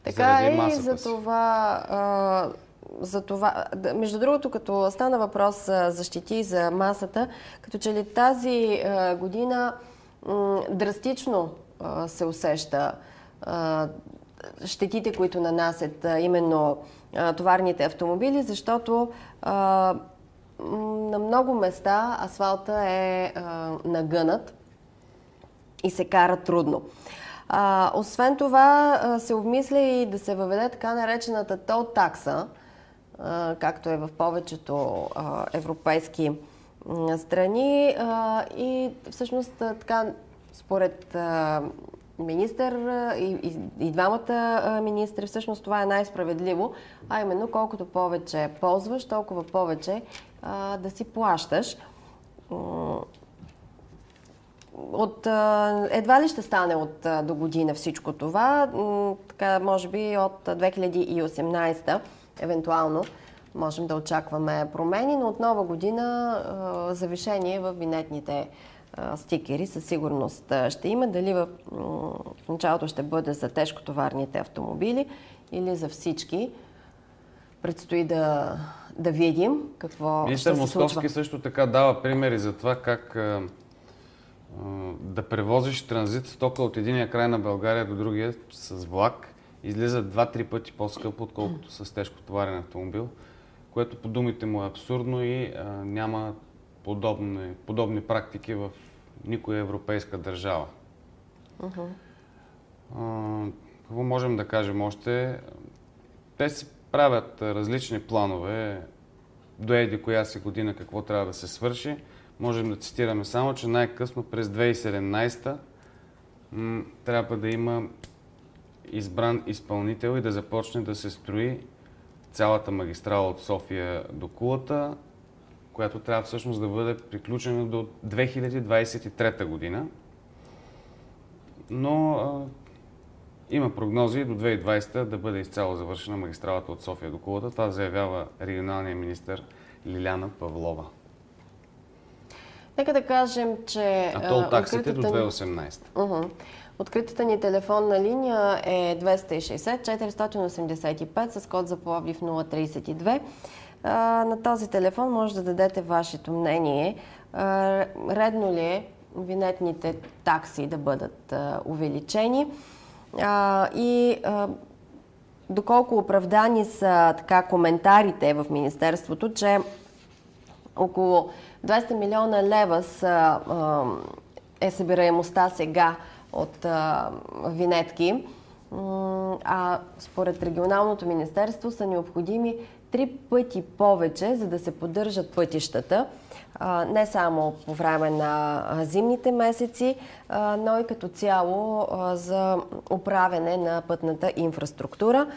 Така е и за това, между другото, като стана въпрос за щети за масата, като че ли тази година драстично се усеща щетите, които нанасят именно товарните автомобили, защото на много места асфалта е нагънат и се кара трудно. Освен това се обмисля и да се въведе така наречената тол такса, както е в повечето европейски страни, и всъщност така според министър и двамата министри, всъщност това е най-справедливо, а именно колкото повече ползваш, толкова повече да си плащаш. Едва ли ще стане от до година всичко това, така може би от 2018 евентуално можем да очакваме промени, но от нова година завишение в винетните стикери със сигурност ще има. Дали в началото ще бъде за тежкотоварните автомобили или за всички, предстои да видим какво ще се случва. Министър Московски също така дава примери за това как да превозиш транзит стока от единия край на България до другия с влак, излиза 2-3 пъти по-скъпо, отколкото с тежкотоварен автомобил, което по думите му е абсурдно и няма подобни практики в никоя европейска държава. Какво можем да кажем още? Те си правят различни планове до еди коя си година какво трябва да се свърши. Можем да цитираме само, че най-късно през 2017 трябва да има избран изпълнител и да започне да се строи цялата магистрала от София до Кулата, която трябва всъщност да бъде приключена до 2023 година. Но има прогнози до 2020 да бъде изцяло завършена магистралата от София до Кулата. Това заявява регионалният министър Лиляна Павлова. Нека да кажем, че... тол таксите до 2018. Откритата ни телефонна линия е 260-485 с код за Пловдив 032. На този телефон може да дадете вашето мнение. Редно ли е винетните такси да бъдат увеличени. Доколко оправдани са така коментарите в Министерството, че около 200 милиона лева е събираемостта сега от винетки, а според Регионалното министерство са необходими 3 пъти повече, за да се поддържат пътищата, не само по време на зимните месеци, но и като цяло за оправяне на пътната инфраструктура.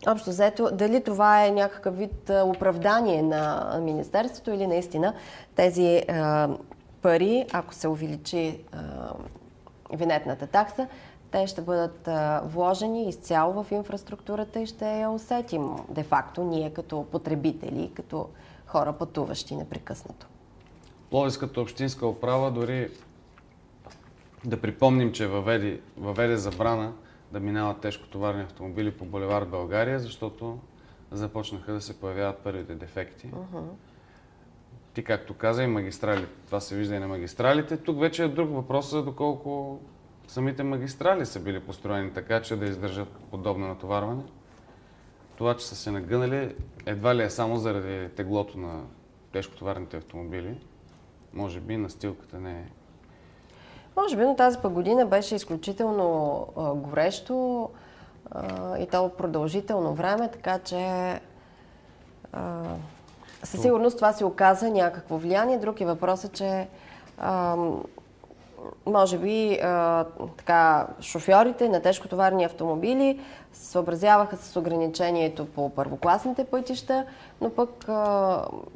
Общо взето, дали това е някакъв вид оправдание на Министерството или наистина тези пари, ако се увеличи винетната такса, те ще бъдат вложени изцяло в инфраструктурата и ще я усетим де-факто ние като потребители, като хора пътуващи непрекъснато. Пловдивската общинска управа дори да припомним, че въведе забрана да минават тежкотоварни автомобили по булевард България, защото започнаха да се появяват първите дефекти. Ти, както каза, и магистрали. Това се вижда и на магистралите. Тук вече е друг въпрос, доколко самите магистрали са били построени така, че да издържат подобно натоварване. Това, че са се нагънали, едва ли е само заради теглото на тежкотоварните автомобили. Може би настилката не е. Може би, но тази година беше изключително горещо и то продължително време, така че със сигурност това си оказа някакво влияние. Друг е въпросът, че може би така, шофьорите на тежкотоварни автомобили се съобразяваха с ограничението по първокласните пътища, но пък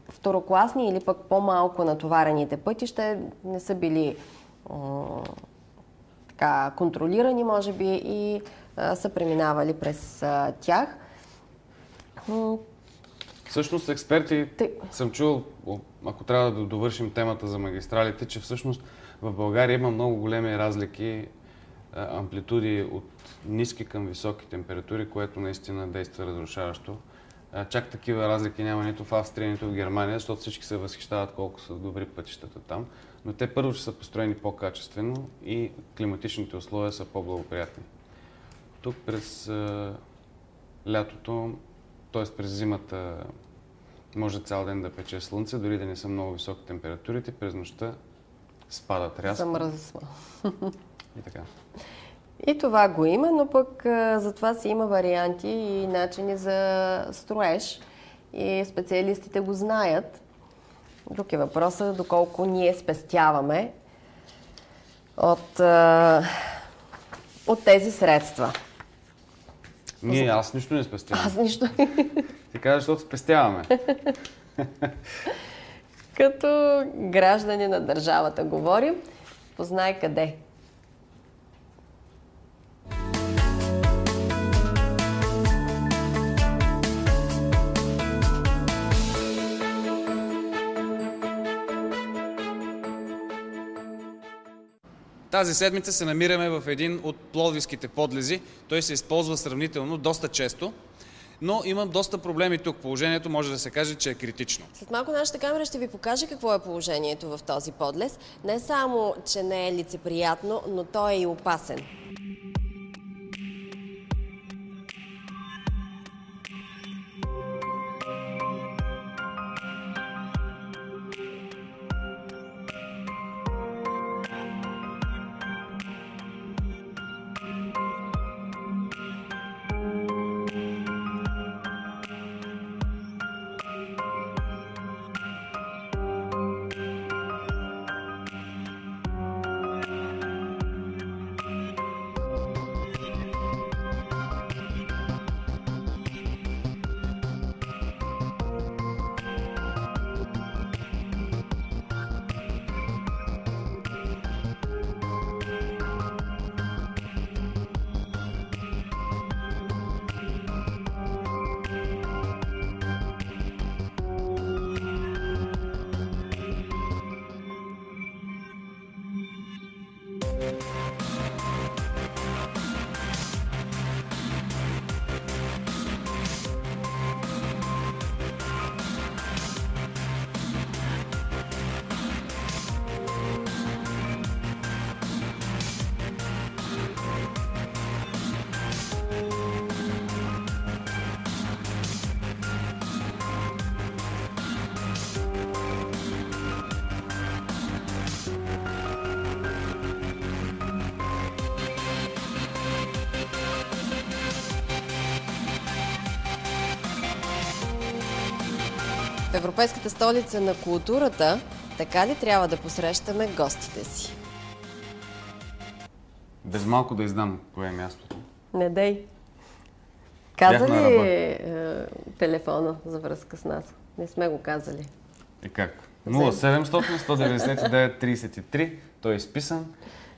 второкласни или пък по-малко натоварените пътища не са били така контролирани, може би, и са преминавали през тях. Всъщност експерти съм чул, ако трябва да довършим темата за магистралите, че всъщност в България има много големи разлики, амплитуди от ниски към високи температури, което наистина действа разрушаващо. Чак такива разлики няма нито в Австрия, нито в Германия, защото всички се възхищават колко са добри пътищата там. Но те първо, че са построени по-качествено и климатичните условия са по-благоприятни. Тук през лятото, т.е. през зимата, може цял ден да пече слънце, дори да не са много високи температурите, през нощта спадат рязко. Замръзва. И така. И това го има, но пък за това си има варианти и начини за строеж. И специалистите го знаят. Друг е въпросът доколко ние спестяваме от тези средства. Аз нищо не спестявам. Аз нищо. Ти казваш, защото спестяваме. Като граждани на държавата говорим, познай къде. Тази седмица се намираме в един от пловдивските подлези. Той се използва сравнително доста често, но има доста проблеми тук. Положението може да се каже, че е критично. След малко нашата камера ще ви покаже какво е положението в този подлез. Не само, че не е лицеприятно, но той е и опасен. Европейската столица на културата, така ли трябва да посрещаме гостите си? Без малко да издам кое е мястото. Не дей. Каза ли телефона за връзка с нас? Не сме го казали. И как? 0700-199-33. Той е изписан.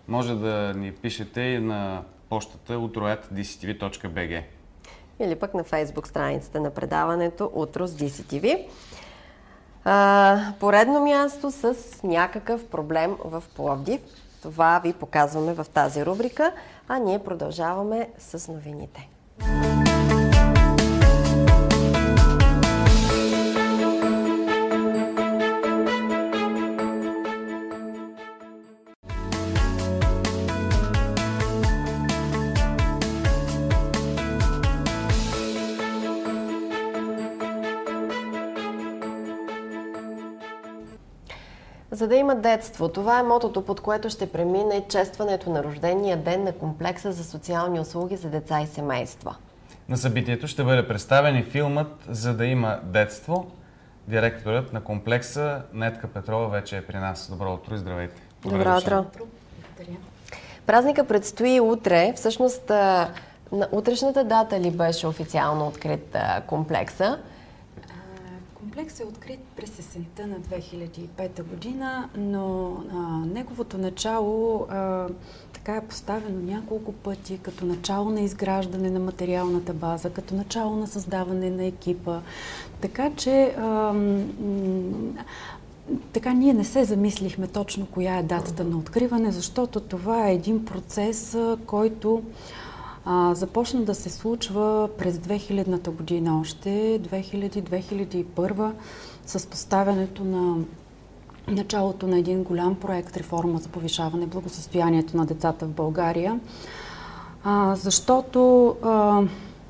Може да ни пишете и на почтата utro@dctv.bg. Или пък на Фейсбук страницата на предаването Утро с DCTV. Поредно място с някакъв проблем в Пловдив. Това ви показваме в тази рубрика, а ние продължаваме с новините. За да има детство, това е мотото, под което ще премине честването на рождения ден на комплекса за социални услуги за деца и семейства. На събитието ще бъде представен и филмът "За да има детство". Директорът на комплекса Нетка Петрова вече е при нас. Добро утро и здравейте. Добро утро. Празника предстои утре. Всъщност, на утрешната дата ли беше официално открит комплекса? Комплексът е открит през есента на 2005 година, но неговото начало така е поставено няколко пъти, като начало на изграждане на материалната база, като начало на създаване на екипа. Така че така ние не се замислихме точно коя е датата на откриване, защото това е един процес, който започна да се случва през 2000-та година още, 2000-2001, с поставянето на началото на един голям проект реформа за повишаване благосъстоянието на децата в България. Защото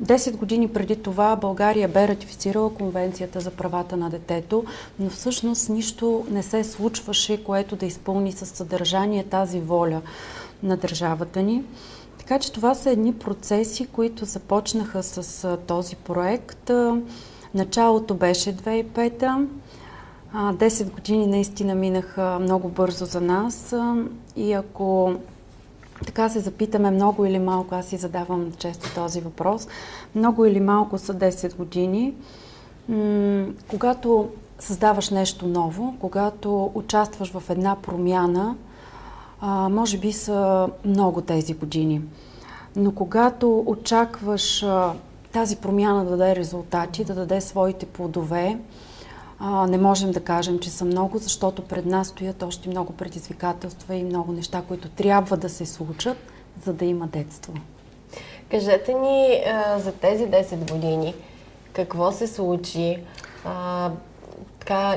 10 години преди това България бе ратифицирала Конвенцията за правата на детето, но всъщност нищо не се случваше, което да изпълни със съдържание тази воля на държавата ни. Така че това са едни процеси, които започнаха с този проект. Началото беше 2005-та. 10 години наистина минаха много бързо за нас. И ако така се запитаме много или малко, аз си задавам често този въпрос, много или малко са 10 години. Когато създаваш нещо ново, когато участваш в една промяна, може би са много тези години. Но когато очакваш тази промяна да даде резултати, да даде своите плодове, не можем да кажем, че са много, защото пред нас стоят още много предизвикателства и много неща, които трябва да се случат, за да има детство. Кажете ни за тези 10 години, какво се случи?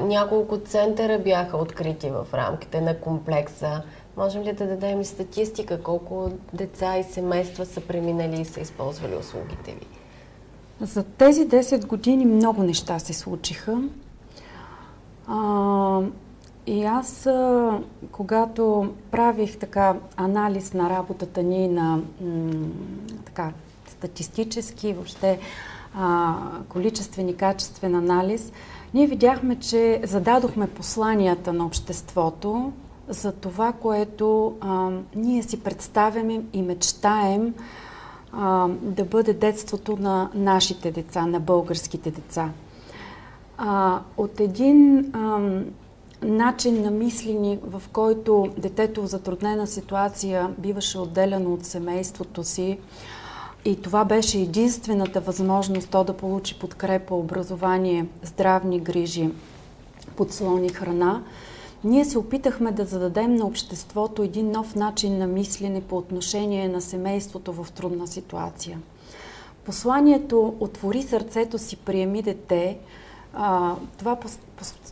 Няколко центъра бяха открити в рамките на комплекса. Можем ли да дадем и статистика колко деца и семейства са преминали и са използвали услугите ви? За тези 10 години много неща се случиха. И аз, когато правих така анализ на работата ни на така статистически, въобще количествен и качествен анализ, ние видяхме, че зададохме посланията на обществото за това, което ние си представяме и мечтаем да бъде детството на нашите деца, на българските деца. От един начин на мислене, в който детето в затруднена ситуация биваше отделено от семейството си и това беше единствената възможност то да получи подкрепа, образование, здравни грижи, подслон и храна, ние се опитахме да зададем на обществото един нов начин на мислене по отношение на семейството в трудна ситуация. Посланието "Отвори сърцето си, приеми дете",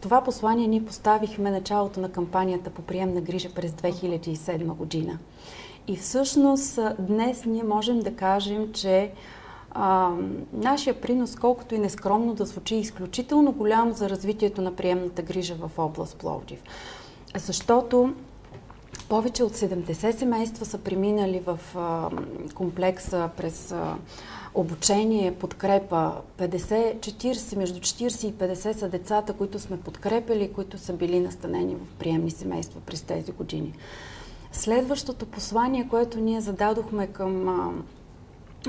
това послание ние поставихме началото на кампанията по приемна грижа през 2007 година. И всъщност днес ние можем да кажем, че нашия принос, колкото и нескромно да звучи, е изключително голям за развитието на приемната грижа в област Пловдив. Защото повече от 70 семейства са преминали в комплекса през обучение, подкрепа. 50-40, между 40 и 50 са децата, които сме подкрепили, които са били настанени в приемни семейства през тези години. Следващото послание, което ние зададохме към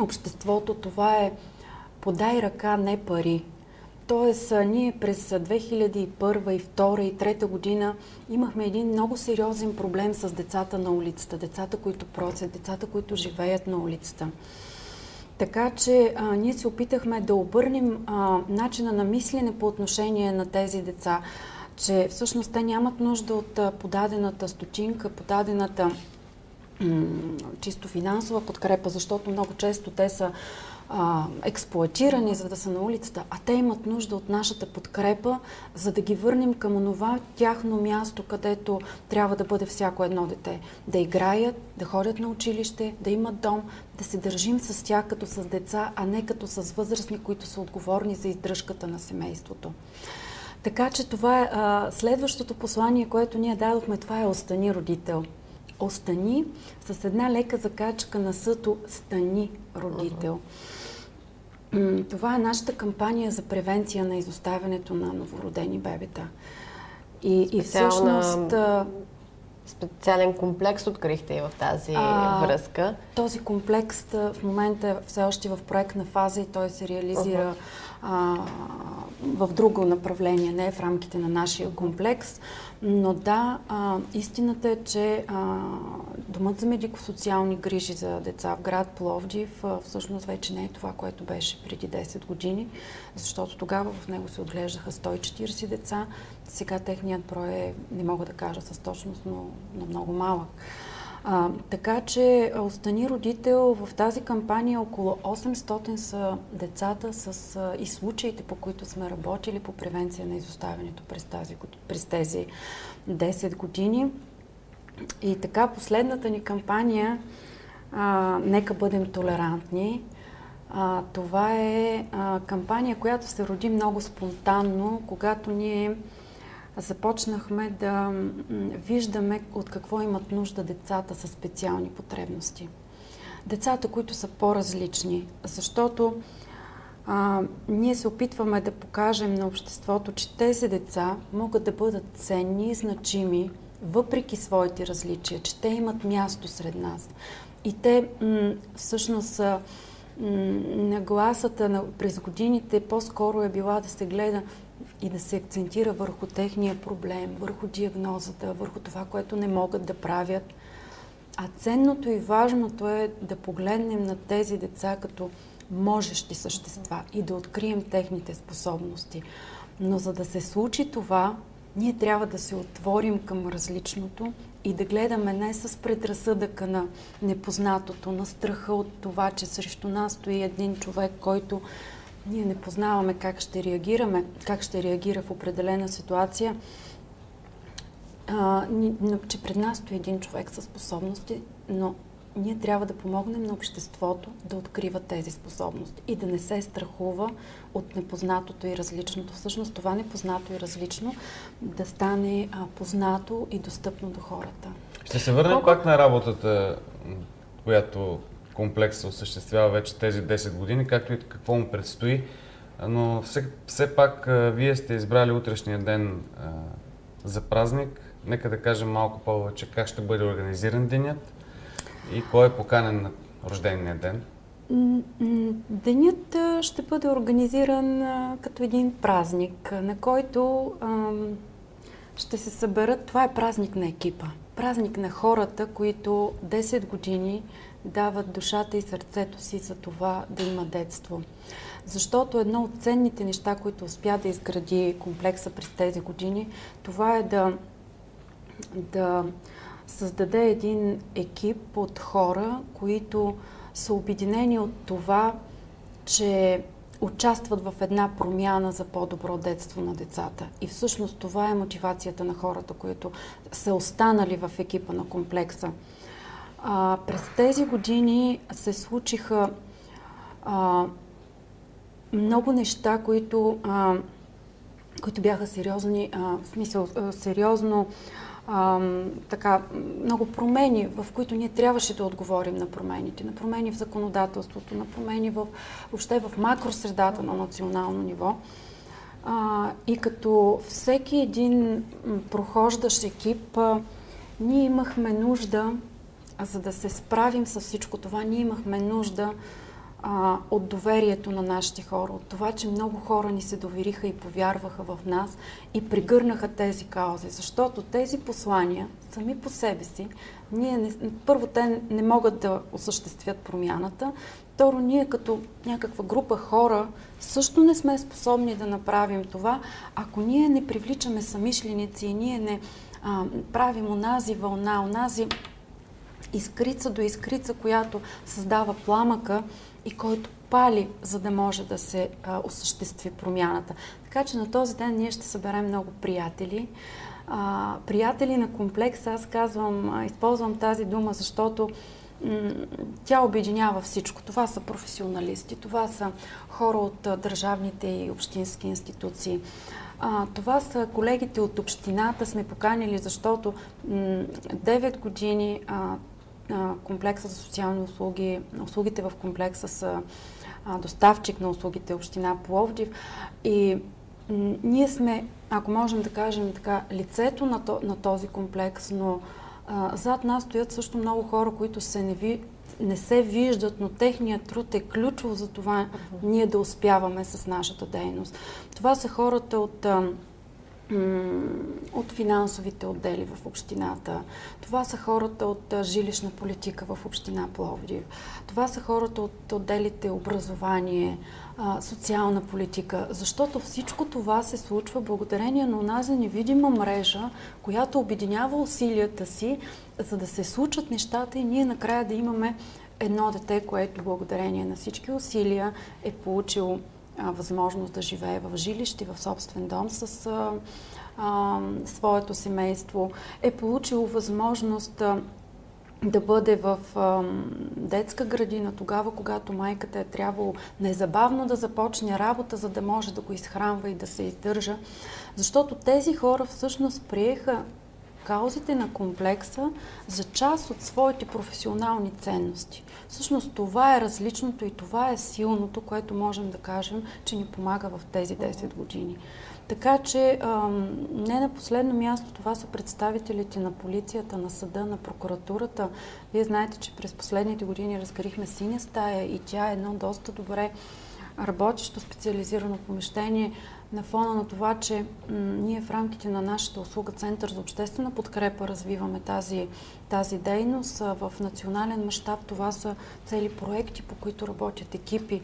обществото, това е: подай ръка, не пари. Тоест, ние през 2001, и 2002, и 2003 година имахме един много сериозен проблем с децата на улицата, децата, които просят, децата, които живеят на улицата. Така че ние се опитахме да обърнем начина на мислене по отношение на тези деца, че всъщност те нямат нужда от подадената стотинка, подадената чисто финансова подкрепа, защото много често те са експлоатирани, за да са на улицата, а те имат нужда от нашата подкрепа, за да ги върнем към онова тяхно място, където трябва да бъде всяко едно дете. Да играят, да ходят на училище, да имат дом, да се държим с тях като с деца, а не като с възрастни, които са отговорни за издръжката на семейството. Така че това е следващото послание, което ние дадохме, това е: остани родител. Остани с една лека закачка на съто, стани родител. Това е нашата кампания за превенция на изоставянето на новородени бебета. И всъщност... Специален комплекс открихте и в тази връзка. Този комплекс в момента е все още в проектна фаза и той се реализира в друго направление, не в рамките на нашия комплекс. Но да, истината е, че Домът за медико-социални грижи за деца в град Пловдив всъщност вече не е това, което беше преди 10 години, защото тогава в него се отглеждаха 140 деца. Сега техният брой е, не мога да кажа с точност, но много малък. Така че остани родител, в тази кампания около 800 са децата и случаите, по които сме работили по превенция на изоставянето през тези 10 години. И така, последната ни кампания "Нека бъдем толерантни", това е кампания, която се роди много спонтанно, когато ние започнахме да виждаме от какво имат нужда децата със специални потребности. Децата, които са по-различни, защото ние се опитваме да покажем на обществото, че тези деца могат да бъдат ценни и значими, въпреки своите различия, че те имат място сред нас. И те всъщност нагласата през годините по-скоро е била да се гледа и да се акцентира върху техния проблем, върху диагнозата, върху това, което не могат да правят. А ценното и важното е да погледнем на тези деца като можещи същества и да открием техните способности. Но за да се случи това, ние трябва да се отворим към различното и да гледаме не с предразсъдъка на непознатото, на страха от това, че срещу нас стои един човек, който ние не познаваме как ще реагираме, как ще реагира в определена ситуация, че пред нас стои един човек със способности, но ние трябва да помогнем на обществото да открива тези способности и да не се страхува от непознатото и различното. Всъщност това непознато и различно да стане познато и достъпно до хората. Ще се върнем пак на работата, която комплекс осъществява вече тези 10 години, както и какво му предстои. Но все пак вие сте избрали утрешния ден за празник. Нека да кажем малко повече как ще бъде организиран денят и кой е поканен на рождения ден. Денят ще бъде организиран като един празник, на който ще се съберат. Това е празник на екипа. Празник на хората, които 10 години дават душата и сърцето си за това да има детство. Защото едно от ценните неща, които успя да изгради комплекса през тези години, това е да създаде един екип от хора, които са обединени от това, че участват в една промяна за по-добро детство на децата. И всъщност това е мотивацията на хората, които са останали в екипа на комплекса. През тези години се случиха много неща, които бяха сериозни, в смисъл сериозно така, много промени, в които ние трябваше да отговорим на промените, на промени в законодателството, на промени въобще в макросредата на национално ниво. И като всеки един прохождащ екип, ние имахме нужда, за да се справим с всичко това, ние имахме нужда от доверието на нашите хора, от това, че много хора ни се довериха и повярваха в нас и пригърнаха тези каузи, защото тези послания сами по себе си, първо, те не могат да осъществят промяната, второ, ние като някаква група хора също не сме способни да направим това, ако ние не привличаме самишленици и ние не правим онази вълна, онази искрица до искрица, която създава пламъка и който пали, за да може да се осъществи промяната. Така че на този ден ние ще съберем много приятели. Приятели на комплекса, аз използвам тази дума, защото тя обединява всичко. Това са професионалисти, това са хора от държавните и общински институции. Това са колегите от общината, сме поканили, защото 9 години комплекса за социални услуги, услугите в комплекса са доставчик на услугите община Пловдив и ние сме, ако можем да кажем така, лицето на този комплекс, но зад нас стоят също много хора, които не се виждат, но техният труд е ключов за това ние да успяваме с нашата дейност. Това са хората от финансовите отдели в общината. Това са хората от жилищна политика в община Пловдив. Това са хората от отделите образование, социална политика, защото всичко това се случва благодарение на онази невидима мрежа, която обединява усилията си, за да се случат нещата и ние накрая да имаме едно дете, което благодарение на всички усилия е получило възможност да живее в жилище, в собствен дом с своето семейство, е получило възможност да бъде в детска градина тогава, когато майката е трябвало незабавно да започне работа, за да може да го изхранва и да се издържа. Защото тези хора всъщност приеха каузите на комплекса за част от своите професионални ценности. Всъщност това е различното и това е силното, което можем да кажем, че ни помага в тези 10 години. Така че не на последно място това са представителите на полицията, на съда, на прокуратурата. Вие знаете, че през последните години разгарихме синя стая и тя е едно доста добре работещо специализирано помещение на фона на това, че ние в рамките на нашата услуга Център за обществена подкрепа развиваме тази дейност. В национален мащаб това са цели проекти, по които работят екипи.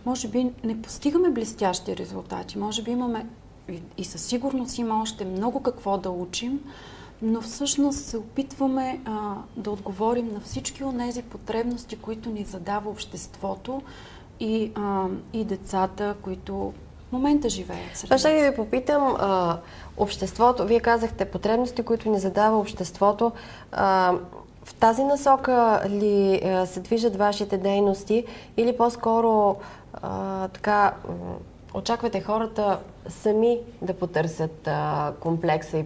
Може би не постигаме блестящи резултати, може би имаме и със сигурност има още много какво да учим, но всъщност се опитваме да отговорим на всички онези потребности, които ни задава обществото и децата, които в момента живеят. Аз ще ви попитам, обществото, вие казахте потребности, които ни задава обществото. В тази насока ли се движат вашите дейности или по-скоро очаквате хората сами да потърсят комплекса и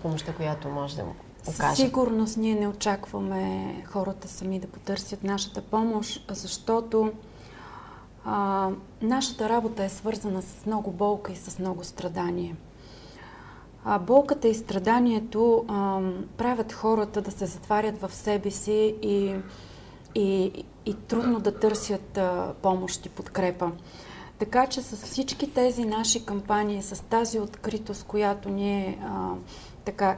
помощта, която може да му окажат? Със сигурност ние не очакваме хората сами да потърсят нашата помощ, защото нашата работа е свързана с много болка и с много страдание. Болката и страданието правят хората да се затварят в себе си и трудно да търсят помощ и подкрепа. Така че с всички тези наши кампании, с тази откритост, която ние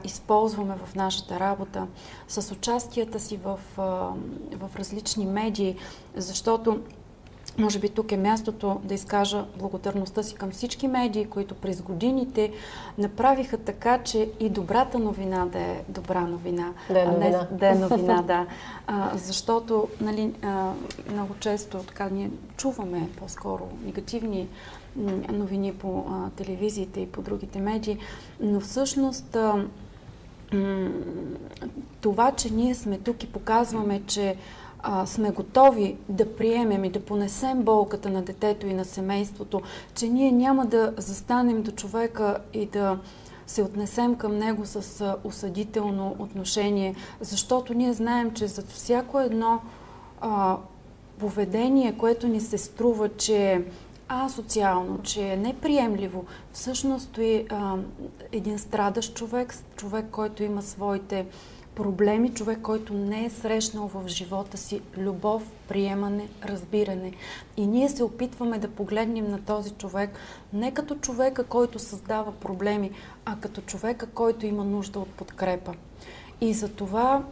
използваме в нашата работа, с участията си в различни медии, защото може би тук е мястото да изкажа благодарността си към всички медии, които през годините направиха така, че и добрата новина да е добра новина. Да е новина, да. Защото много често ние чуваме по-скоро негативни новини по телевизиите и по другите медии, но всъщност това, че ние сме тук и показваме, че сме готови да приемем и да понесем болката на детето и на семейството, че ние няма да застанем до човека и да се отнесем към него с осъдително отношение, защото ние знаем, че за всяко едно поведение, което ни се струва, че е асоциално, че е неприемливо, всъщност стои един страдащ човек, човек, който има своите проблеми, човек, който не е срещнал в живота си любов, приемане, разбиране. И ние се опитваме да погледнем на този човек не като човека, който създава проблеми, а като човека, който има нужда от подкрепа. И за това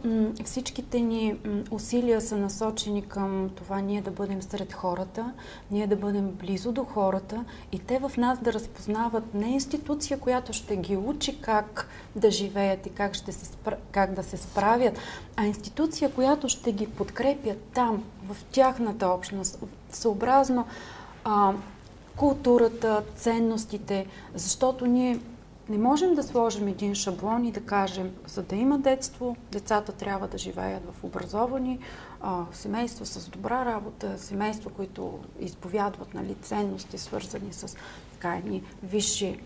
всичките ни усилия са насочени към това ние да бъдем сред хората, ние да бъдем близо до хората и те в нас да разпознават не институция, която ще ги учи как да живеят и как да се справят, а институция, която ще ги подкрепя там, в тяхната общност, съобразно културата, ценностите, защото ние не можем да сложим един шаблон и да кажем, за да има детство, децата трябва да живеят в образовани семейства с добра работа, семейства, които изповядват ценности, свързани с едни висши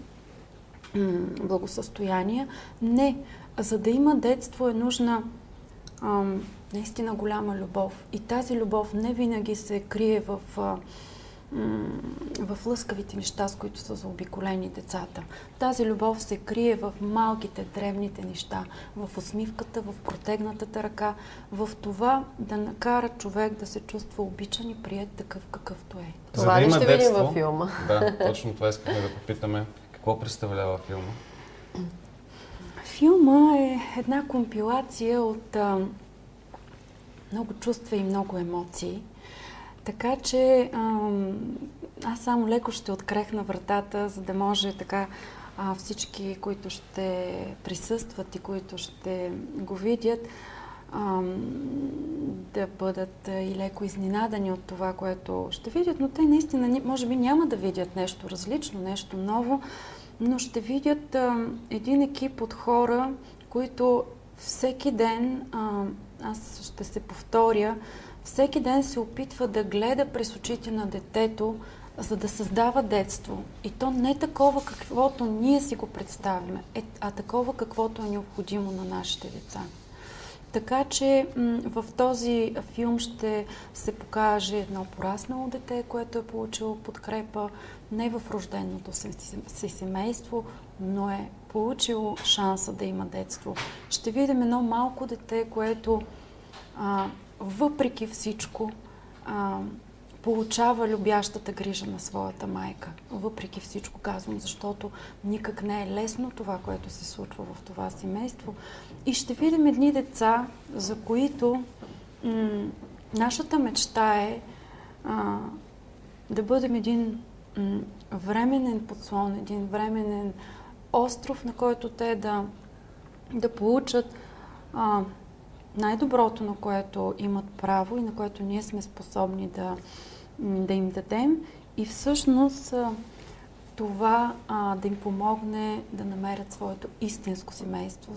благосъстояния. Не, за да има детство е нужна наистина голяма любов. И тази любов не винаги се крие в лъскавите неща, с които са заобиколени децата. Тази любов се крие в малките, древните неща, в усмивката, в протегнатата ръка, в това да накара човек да се чувства обичан и приет такъв какъвто е. Това ли ще видим във филма? Да, точно това искахме да попитаме. Какво представлява филма? Филма е една компилация от много чувства и много емоции. Така че аз само леко ще открехна вратата, за да може така всички, които ще присъстват и които ще го видят, да бъдат и леко изненадани от това, което ще видят. Но те наистина, може би, няма да видят нещо различно, нещо ново, но ще видят един екип от хора, които всеки ден, аз ще се повторя, всеки ден се опитва да гледа през очите на детето, за да създава детство. И то не такова, каквото ние си го представяме, а такова, каквото е необходимо на нашите деца. Така че в този филм ще се покаже едно пораснало дете, което е получило подкрепа не в рожденото си семейство, но е получило шанса да има детство. Ще видим едно малко дете, което въпреки всичко получава любящата грижа на своята майка. Въпреки всичко казвам, защото никак не е лесно това, което се случва в това семейство. И ще видим едни деца, за които нашата мечта е да бъдем един временен подслон, един временен остров, на който те да получат най-доброто, на което имат право и на което ние сме способни да им дадем. И всъщност това да им помогне да намерят своето истинско семейство,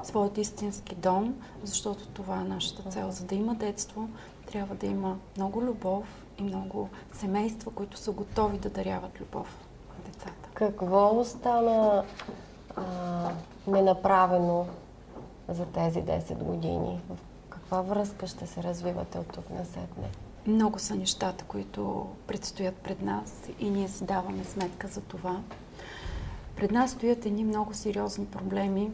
своят истински дом, защото това е нашата цел. За да има детство, трябва да има много любов и много семейства, които са готови да даряват любов на децата. Какво остана ненаправено за тези 10 години? В каква връзка ще се развивате от тук насетне? Много са нещата, които предстоят пред нас и ние си даваме сметка за това. Пред нас стоят едни много сериозни проблеми,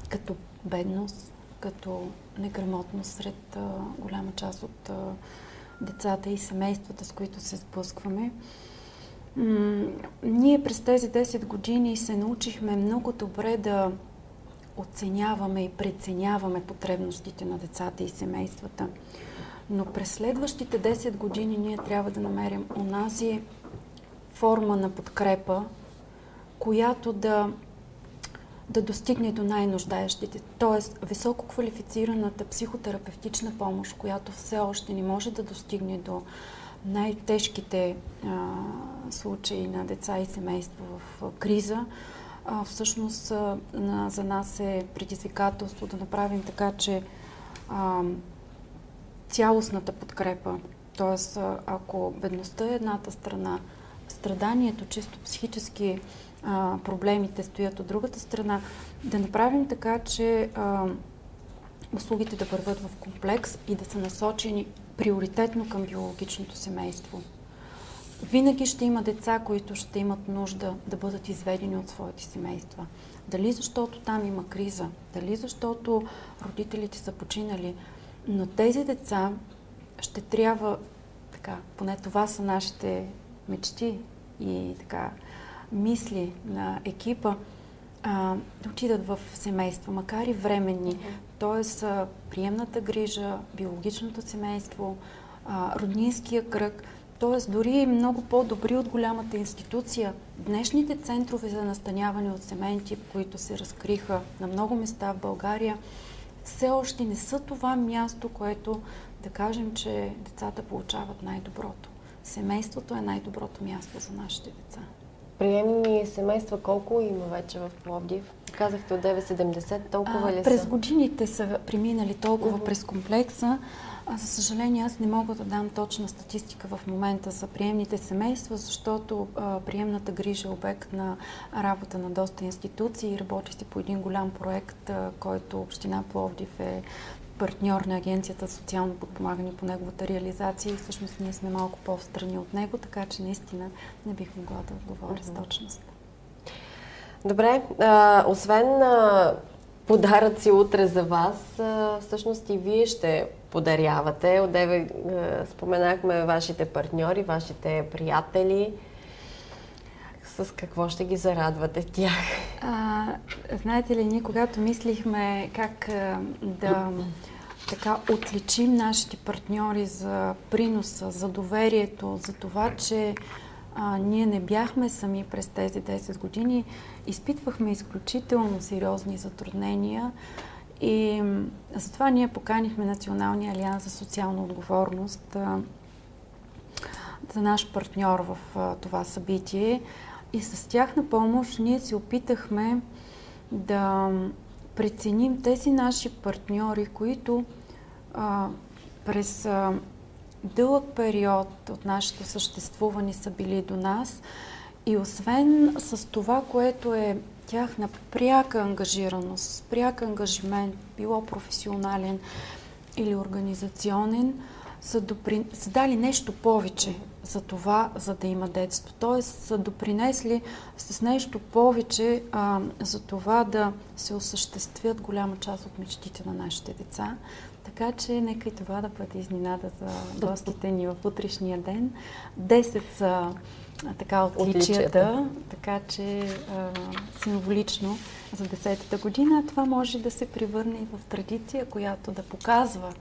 като бедност, като неграмотност сред голяма част от децата и семействата, с които се сблъскваме. Ние през тези 10 години се научихме много добре да оценяваме и преценяваме потребностите на децата и семействата. Но през следващите 10 години ние трябва да намерим онази форма на подкрепа, която да достигне до най-нуждаещите. Тоест, висококвалифицираната психотерапевтична помощ, която все още не може да достигне до най-тежките случаи на деца и семейства в криза, всъщност за нас е предизвикателство да направим така, че цялостната подкрепа, т.е. ако бедността е едната страна, страданието, чисто психически проблемите стоят от другата страна, да направим така, че услугите да върват в комплекс и да са насочени приоритетно към биологичното семейство. Винаги ще има деца, които ще имат нужда да бъдат изведени от своите семейства. Дали защото там има криза, дали защото родителите са починали, но тези деца ще трябва, така, поне това са нашите мечти и така мисли на екипа, да отидат в семейства, макар и временни. Тоест, приемната грижа, биологичното семейство, роднинския кръг, т.е. дори много по-добри от голямата институция. Днешните центрове за настаняване от семейен тип, които се разкриха на много места в България, все още не са това място, което да кажем, че децата получават най-доброто. Семейството е най-доброто място за нашите деца. Приемни семейства колко има вече в Пловдив? Казахте от 970, толкова ли са? През годините са преминали толкова през комплекса. За съжаление, аз не мога да дам точна статистика в момента за приемните семейства, защото приемната грижа е обект на работа на доста институции. Работи се по един голям проект, който Община Пловдив е партньор на Агенцията за социално подпомагане по неговата реализация и всъщност ние сме малко по-встрани от него, така че наистина не бих могла да отговоря с точност. Добре, освен подаръци утре за вас, всъщност и вие ще подарявате. Одеве споменахме вашите партньори, вашите приятели. С какво ще ги зарадвате тях? Знаете ли, ние когато мислихме как да така отличим нашите партньори за приноса, за доверието, за това, че ние не бяхме сами през тези 10 години, изпитвахме изключително сериозни затруднения и затова ние поканихме Националния алианс за социална отговорност за наш партньор в това събитие. И с тяхна помощ ние се опитахме да преценим тези наши партньори, които през дълъг период от нашето съществуване са били до нас и освен с това, което е тяхна пряка ангажираност, пряк ангажимент, било професионален или организационен, са дали нещо повече за това, за да има детство. Тоест са допринесли с нещо повече за това да се осъществят голяма част от мечтите на нашите деца. Така че нека и това да бъде изненада за гостите ни в утрешния ден. 10 са така отличията, така че символично за 10-та година това може да се превърне и в традиция, която да показва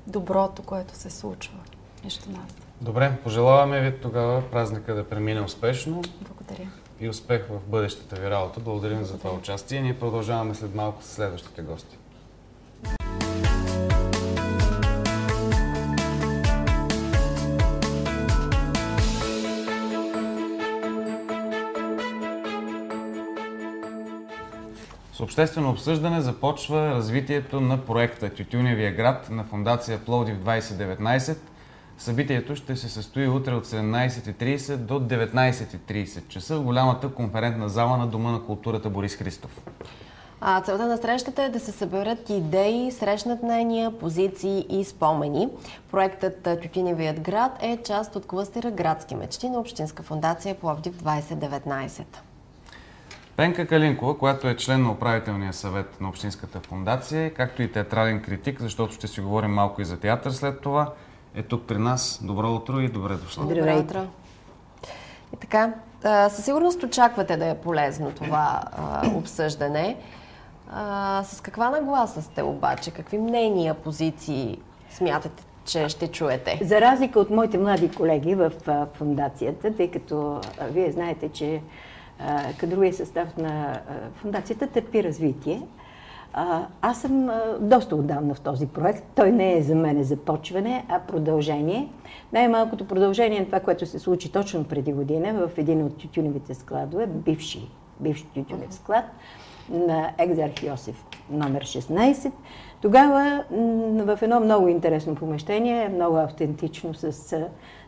доброто, което се случва между нас. Добре, пожелаваме ви тогава празника да премине успешно. Благодаря. И успех в бъдещата ви работа. Благодарим за това участие. Ние продължаваме след малко с следващите гости. С обществено обсъждане започва развитието на проекта Тютюневия град на Фондация Пловдив 2019. Събитието ще се състои утре от 17:30 до 19:30 часа в голямата конферентна зала на Дома на културата Борис Христов. Целта на срещата е да се съберат идеи, срещнат мнения, позиции и спомени. Проектът Тютюневият град е част от клъстера Градски мечти на Общинска фондация Пловдив 2019. Пенка Калинкова, която е член на управителния съвет на Общинската фондация, както и театрален критик, защото ще си говорим малко и за театър след това, е тук при нас. Добро утро и добре дошла. Добро утро. И така, със сигурност очаквате да е полезно това обсъждане. С каква нагласа сте обаче? Какви мнения, позиции смятате, че ще чуете? За разлика от моите млади колеги в фондацията, тъй като вие знаете, че кадровия състав на фондацията търпи развитие. Аз съм доста отдавна в този проект. Той не е за мен започване, а продължение. Най-малкото продължение на това, което се случи точно преди година в един от тютюневите складове, бивш тютюнев склад на Екзарх Йосиф номер 16. Тогава в едно много интересно помещение, много автентично, с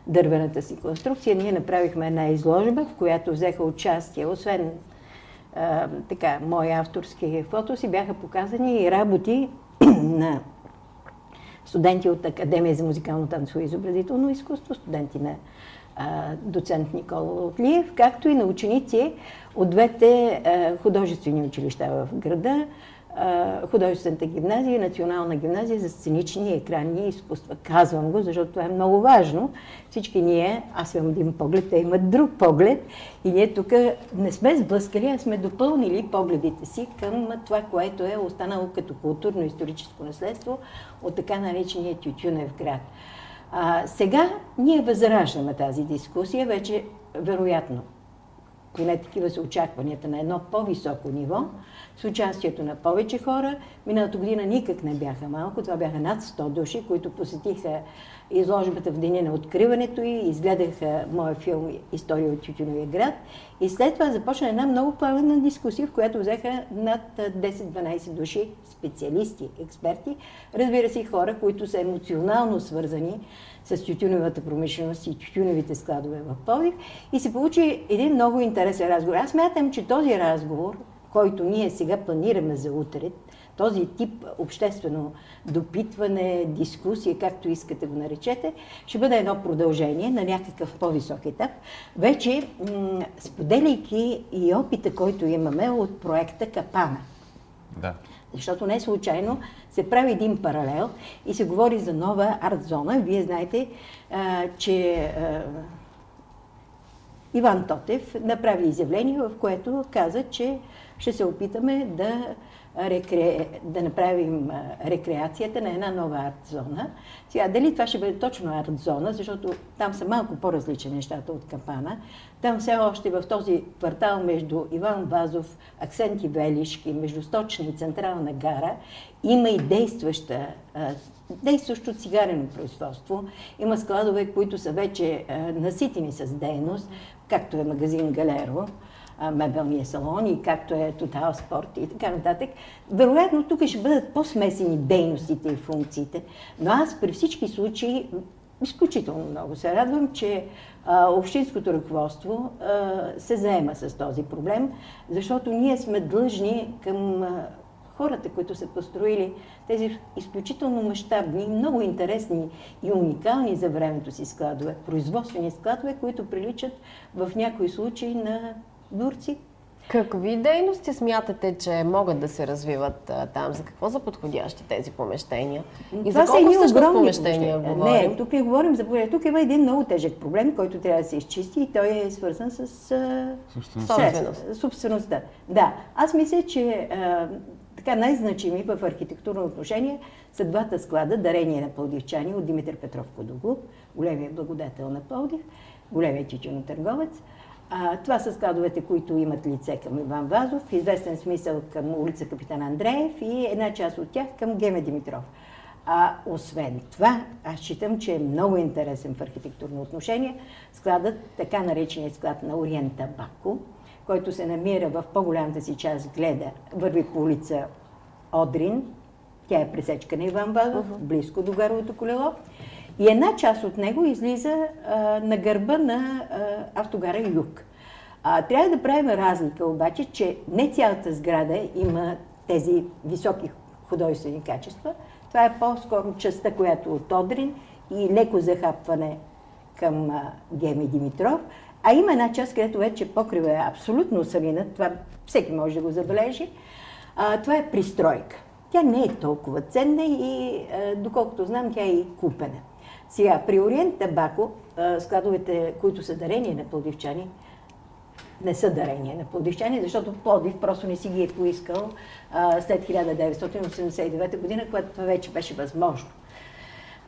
дървената си конструкция, ние направихме една изложба, в която взеха участие, освен мои авторски фотоси, бяха показани и работи на студенти от Академия за музикално, танцово и изобразително изкуство, студенти на доцент Никола Лотлиев, както и на ученици от двете художествени училища в града, художествената гимназия и Национална гимназия за сценични и екранни изкуства. Казвам го, защото това е много важно. Всички ние, аз имам един поглед, те имат друг поглед и ние тук не сме сблъскали, а сме допълнили погледите си към това, което е останало като културно-историческо наследство от така наречения Тютюнев град. Сега ние възраждаме тази дискусия, вече вероятно, поне такива са очакванията на едно по-високо ниво, с участието на повече хора. Миналата година никак не бяха малко, това бяха над 100 души, които посетиха изложбата в деня на откриването и изгледаха моя филм "История от Тютюновия град". И след това започна една много пламенна дискусия, в която взеха над 10-12 души специалисти, експерти, разбира се, хора, които са емоционално свързани с тютюневата промишленост и тютюневите складове в Пловдив. И се получи един много интересен разговор. Аз смятам, че този разговор, който ние сега планираме за утре, този тип обществено допитване, дискусия, както искате го наречете, ще бъде едно продължение на някакъв по-висок етап, вече споделяйки и опита, който имаме от проекта Капана. Да. Защото не случайно се прави един паралел и се говори за нова арт-зона. Вие знаете, че Иван Тотев направи изявление, в което каза, че ще се опитаме да направим рекреацията на една нова арт-зона. Сега, дали това ще бъде точно арт-зона, защото там са малко по-различни нещата от Капана. Там все още в този квартал между Иван Вазов, Аксенти Велишки, между Сточна и Централна гара има и действащо цигарено производство. Има складове, които са вече наситени с дейност, както е магазин Галеро, мебелния салон и както е Тотал Спорт и така нататък. Вероятно тук ще бъдат по-смесени дейностите и функциите, но аз при всички случаи изключително много се радвам, че общинското ръководство се заема с този проблем, защото ние сме длъжни към хората, които са построили тези изключително мащабни, много интересни и уникални за времето си складове, производствени складове, които приличат в някои случаи на дворци. Какви дейности смятате, че могат да се развиват там? За какво са подходящи тези помещения? И това за колко всъщност помещения говорим? Не, тук не говорим за помещения. Тук има един много тежък проблем, който трябва да се изчисти и той е свързан с собствеността. Да, аз мисля, че така най-значими в архитектурно отношение са двата склада дарение на пловдивчани от Димитър Петров Кодоглук, големия благодетел на Пловдив, големия тютюнотърговец. Това са складовете, които имат лице към Иван Вазов, в известен смисъл към улица Капитан Андреев и една част от тях към Геме Димитров. Освен това, аз считам, че е много интересен в архитектурно отношение складът, така нареченият склад на Ориент Табако, който се намира в по-голямата си част върви по улица Одрин, тя е пресечка на Иван Вазов, близко до Гаровото колело. И една част от него излиза на гърба на автогара Юг. Трябва да правим разлика обаче, че не цялата сграда има тези високи художествени качества. Това е по-скоро частта, която от Одрин и леко захапване към Геми Димитров. А има една част, където вече покрива е абсолютно салинат, това всеки може да го забележи. Това е пристройка. Тя не е толкова ценна и доколкото знам, тя е и купена. Сега, при Ориент Табако, складовете, които са дарение на пловдивчани, не са дарение на пловдивчани, защото Пловдив просто не си ги е поискал след 1989 година, когато това вече беше възможно.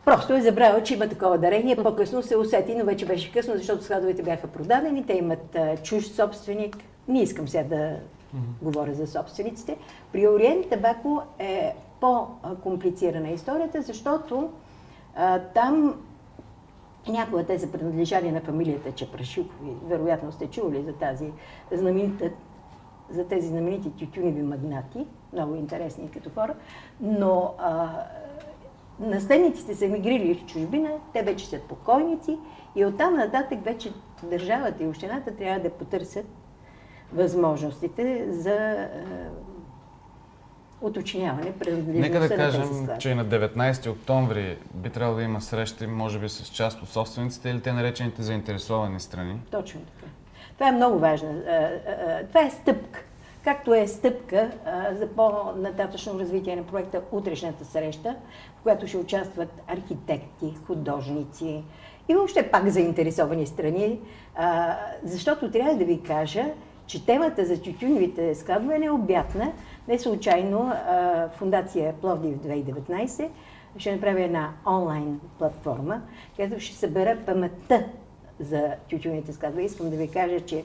Просто е забравил, че има такова дарение, по-късно се усети, но вече беше късно, защото складовете бяха продадени, те имат чужд собственик. Не искам сега да говоря за собствениците. При Ориент Табако е по-комплицирана историята, защото там някога те са принадлежали на фамилията Чепрашикови. Вероятно сте чули за тези знаменити тютюневи магнати, много интересни като хора, но наследниците са емигрили в чужбина, те вече са покойници и оттам нататък вече държавата и общината трябва да потърсят възможностите за уточняване принадлежността. Нека да кажем, на тези склади. че и на 19 октомври би трябвало да има срещи, може би с част от собствениците или те наречените заинтересовани страни. Точно така. Това е много важно. Това е стъпка. Както е стъпка за по-нататъчно развитие на проекта утрешната среща, в която ще участват архитекти, художници и въобще пак заинтересовани страни, защото трябва да ви кажа, че темата за тютюневите складове е необятна. Не случайно Фондация Пловдив 2019 ще направи една онлайн платформа, където ще събера паметта за тютюневите складове. Искам да ви кажа, че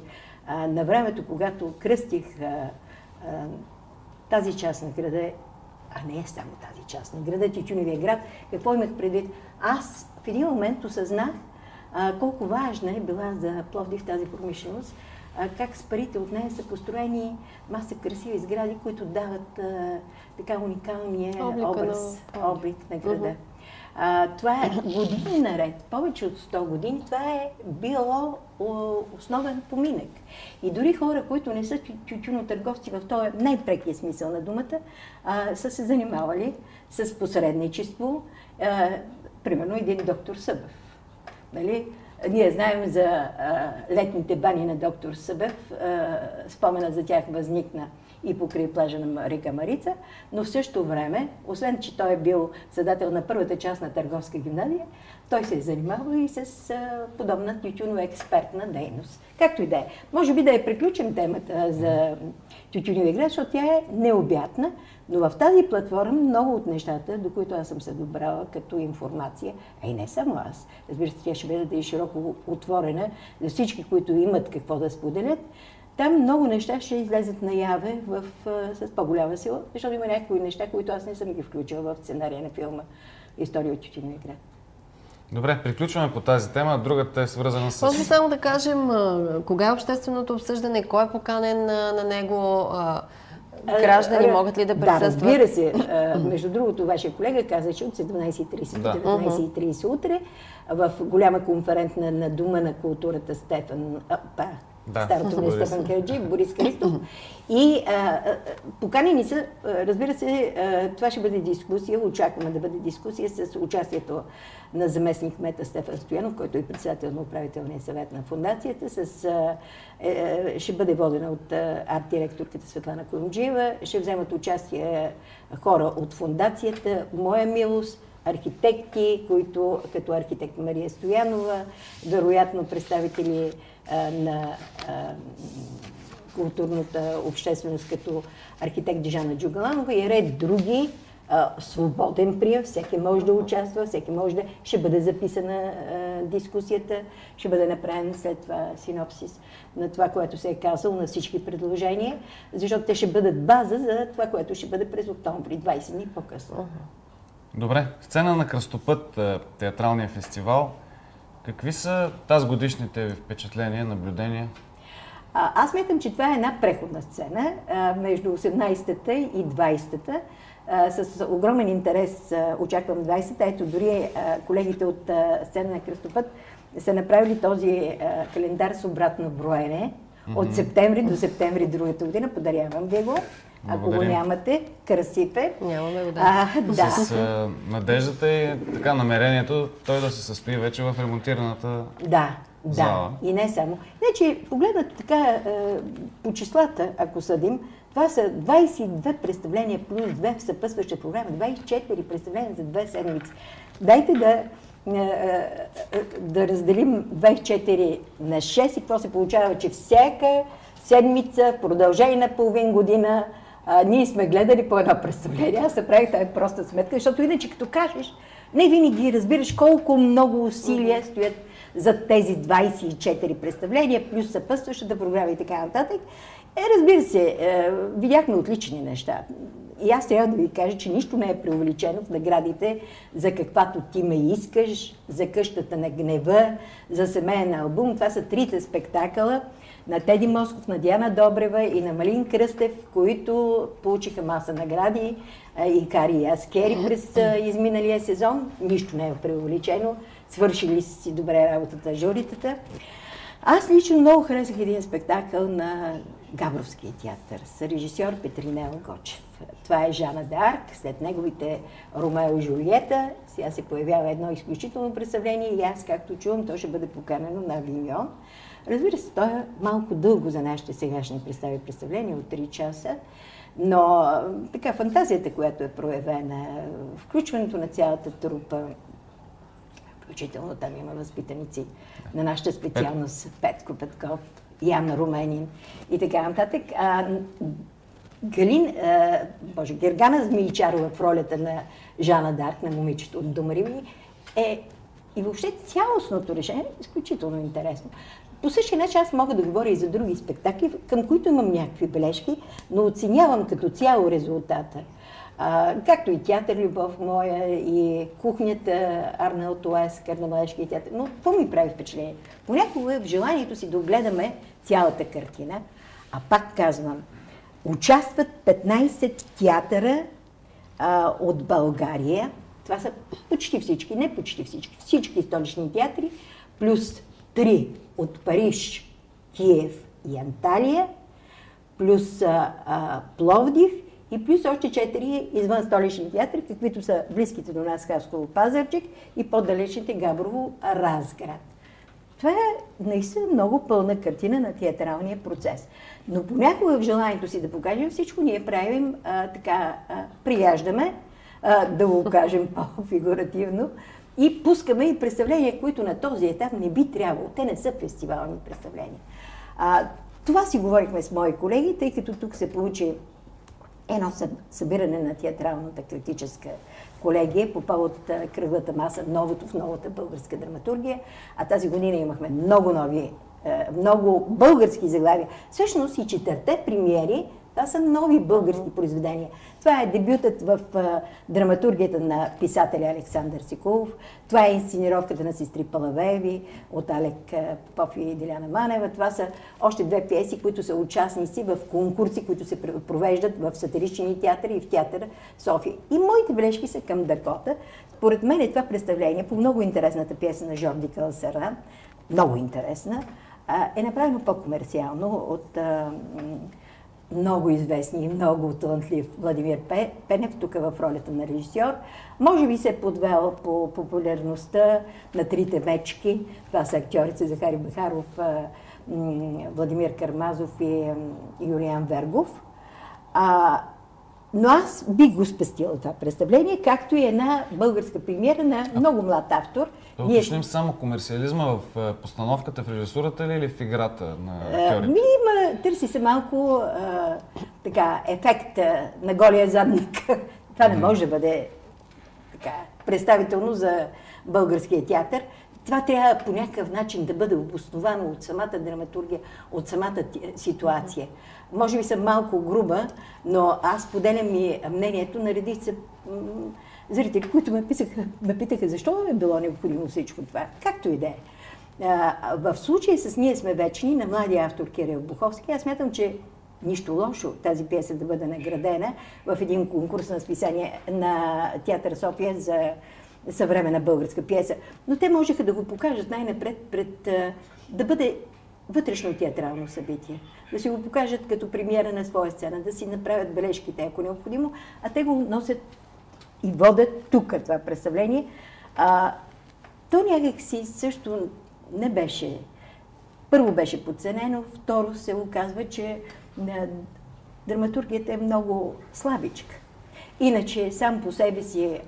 на времето, когато кръстих тази част на града, а не е само тази част на града, Тютюневия град, какво имах предвид? Аз в един момент осъзнах колко важна е била за Пловдив тази промишленост, как с парите от нея са построени маса красиви сгради, които дават така уникалния облик на града. Това е години наред, повече от 100 години, това е било основен поминък. И дори хора, които не са тютюнотърговци в този най-прекия смисъл на думата, са се занимавали с посредничество. Примерно един доктор Събев. Нали? Ние знаем за летните бани на доктор Събев. Споменът за тях възникна и покрай плажа на река Марица, но в същото време, освен че той е бил създател на първата част на търговска гимназия, той се е занимавал и с подобна тютюно-експертна дейност. Както и да е. Може би да е приключим темата за тютюневия град, защото тя е необятна, но в тази платформа много от нещата, до които аз съм се добрала като информация, а и не само аз, разбира се, тя ще бъде и широко отворена за всички, които имат какво да споделят, там много неща ще излезат наяве с по-голяма сила, защото има някои неща, които аз не съм ги включила в сценария на филма „История от тютюневия град“. Добре, приключваме по тази тема. Другата е свързана с... Може само да кажем, кога е общественото обсъждане, кой е поканен на него, граждани могат ли да присъстват? Да, разбира се. Между другото, вашия колега каза, че от 17:30 до 19:30 утре в голяма конферентна дума на културата старото ми Стефан Караджиев, Борис Христов. И поканени са, разбира се, това ще бъде дискусия, очакваме да бъде дискусия с участието на заместник кмета Стефан Стоянов, който е председател на управителния съвет на фондацията, ще бъде водена от арт-директорката Светлана Корумджиева, ще вземат участие хора от фондацията, моя милост, архитекти, които като архитект Мария Стоянова, вероятно представители на културната общественост като архитект Дижана Джугаланова и ред други. Свободен прием, всеки може да участва, всеки може да... Ще бъде записана дискусията, ще бъде направен след това синопсис на това, което се е казало, на всички предложения, защото те ще бъдат база за това, което ще бъде през октомври, 20 дни по-късно. Добре, сцена на Кръстопът, театралния фестивал. Какви са тази годишните впечатления, наблюдения? Аз смятам, че това е една преходна сцена между 18-та и 20-та. С огромен интерес очаквам 20-та. Ето дори колегите от сцена на Кръстопът са направили този календар с обратно броене. От септември до септември другата година. Подарявам ви го. Ако го нямате, красив е. Нямаме го, да. С надеждата и така намерението той да се състои вече в ремонтираната зала. И не само. Значи, погледнат така по числата, ако съдим, това са 22 представления плюс 2 в съпътстваща програма, 24 представления за 2 седмици. Дайте да разделим 24 на 6 и какво се получава, че всяка седмица, в продължение на половин година, ние сме гледали по едно представление. Аз направих тази проста сметка, защото иначе като кажеш, не винаги разбираш колко много усилия стоят за тези 24 представления, плюс съпътстващата програма и така нататък. Разбира се, видяхме отлични неща. И аз трябва да ви кажа, че нищо не е преувеличено в наградите за каквато ти ме искаш, за къщата на гнева, за семейен албум. Това са трите спектакъла на Теди Москов, на Диана Добрева и на Малин Кръстев, които получиха маса награди, и Кари и Аскери през изминалия сезон. Нищо не е преувеличено. Свършили си добре работата журитата. Аз лично много харесах един спектакъл на Габровския театър с режисьор Петринел Гочев. Това е Жана д'Арк, след неговите Ромео и Жулиета. Сега се появява едно изключително представление и аз, както чувам, то ще бъде поканено на Авиньон. Разбира се, то е малко дълго за нашите сегашни представления от 3 часа, но така фантазията, която е проявена, включването на цялата трупа, включително там има възпитаници на нашата специалност, Петко Петков, Яна Руменин и така нататък. Гергана Змейчарова в ролята на Жана д'Арк, на момичето от Домариви, и въобще цялостното решение е изключително интересно. По същия начин аз мога да говоря и за други спектакли, към които имам някакви бележки, но оценявам като цяло резултата. Както и театър Любов моя, и кухнята Арнолд Уест, на младежкия театър. Но какво ми прави впечатление? Понякога в желанието си да огледаме цялата картина, а пак казвам, участват 15 театъра от България. Това са почти всички, не почти всички, всички столични театри, плюс 3 от Париж, Киев и Анталия, плюс Пловдив и плюс още 4 извън столични театри, каквито са близките до нас Хасково, Пазарджик и по-далечните Габрово, Разград. Това е наистина много пълна картина на театралния процес. Но понякога в желанието си да покажем всичко, ние правим прияждаме, да го кажем по-фигуративно, и пускаме и представления, които на този етап не би трябвало. Те не са фестивални представления. Това си говорихме с мои колеги, тъй като тук се получи едно събиране на театралната критическа колегия по повод кръглата маса, новото в новата българска драматургия. А тази година имахме много български заглавия. Всъщност и 4-те премиери, това са нови български произведения. Това е дебютът в драматургията на писателя Александър Сикулов. Това е инсценировката на сестри Палавееви от Алек Попов и Деляна Манева. Това са още 2 пиеси, които са участници в конкурси, които се провеждат в сатирични театъри и в театър София. И моите бележки са към Дакота. Според мен е това представление по много интересната пиеса на Жорди Калсаран, много интересна, е направено по-комерциално от много известни и много талантлив Владимир Пенев, тук в ролята на режисьор. Може би се е подвел по популярността на Трите мечки. Това са актьорите Захари Бахаров, Владимир Кармазов и Юлиан Вергов. Но аз бих го спестила това представление, както и една българска премиера на много млад автор. Да уточним само комерциализма в постановката, в режисурата ли или в играта на актьорите? Търси се малко ефект на голия задник. Това не може да бъде представително за българския театър. Това трябва по някакъв начин да бъде обосновано от самата драматургия, от самата ситуация. Може би съм малко груба, но аз поделям и мнението на редица зрители, които ме питаха защо е било необходимо всичко това. Както и да е. В случая с Ние сме вечни на младия автор Кирил Буховски, аз смятам, че нищо лошо тази пиеса да бъде наградена в един конкурс на списание на Театър София за съвременна българска пиеса. Но те можеха да го покажат най-напред да бъде вътрешно театрално събитие. Да си го покажат като премиера на своя сцена, да си направят бележките, ако необходимо, а те го носят и водят тук това представление. То някак си също не беше... Първо беше подценено, второ се оказва, че драматургията е много слабичка. Иначе сам по себе си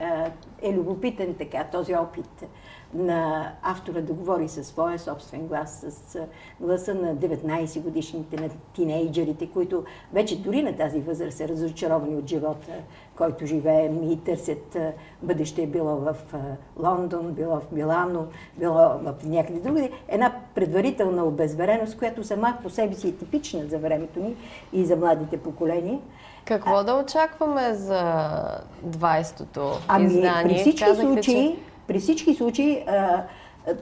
е любопитен този опит на автора да говори със своя собствен глас, с гласа на 19-годишните, на тинейджерите, които вече дори на тази възраст са разочаровани от живота, който живеем и търсят бъдеще. Било в Лондон, било в Милано, било в някъде другаде. Една предварителна обезвереност, която сама по себе си е типична за времето ни и за младите поколения. Какво да очакваме за 20-то издание? При всички случаи,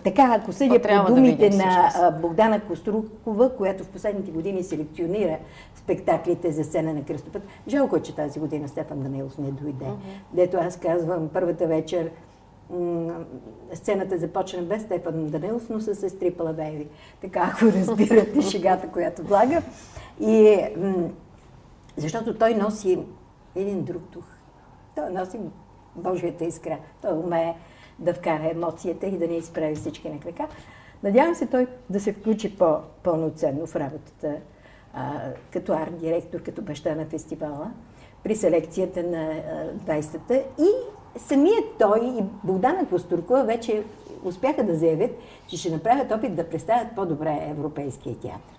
така, ако съдя по думите на Богдана Кострукова, която в последните години селекционира спектаклите за сцена на Кръстопът, жалко е, че тази година Стефан Данаилов не дойде. Дето аз казвам, първата вечер сцената започна без Стефан Данаилов, но с сестри Палавееви. Така, ако разбирате шегата, която влага. И защото той носи един друг дух. Той носи Божията искра. Той умее да вкара емоцията и да не изправи всички на крака. Надявам се той да се включи по-пълноценно в работата като арт-директор, като баща на фестивала, при селекцията на 20-та. И самият той и Богдана Костуркова вече успяха да заявят, че ще направят опит да представят по-добре европейския театър,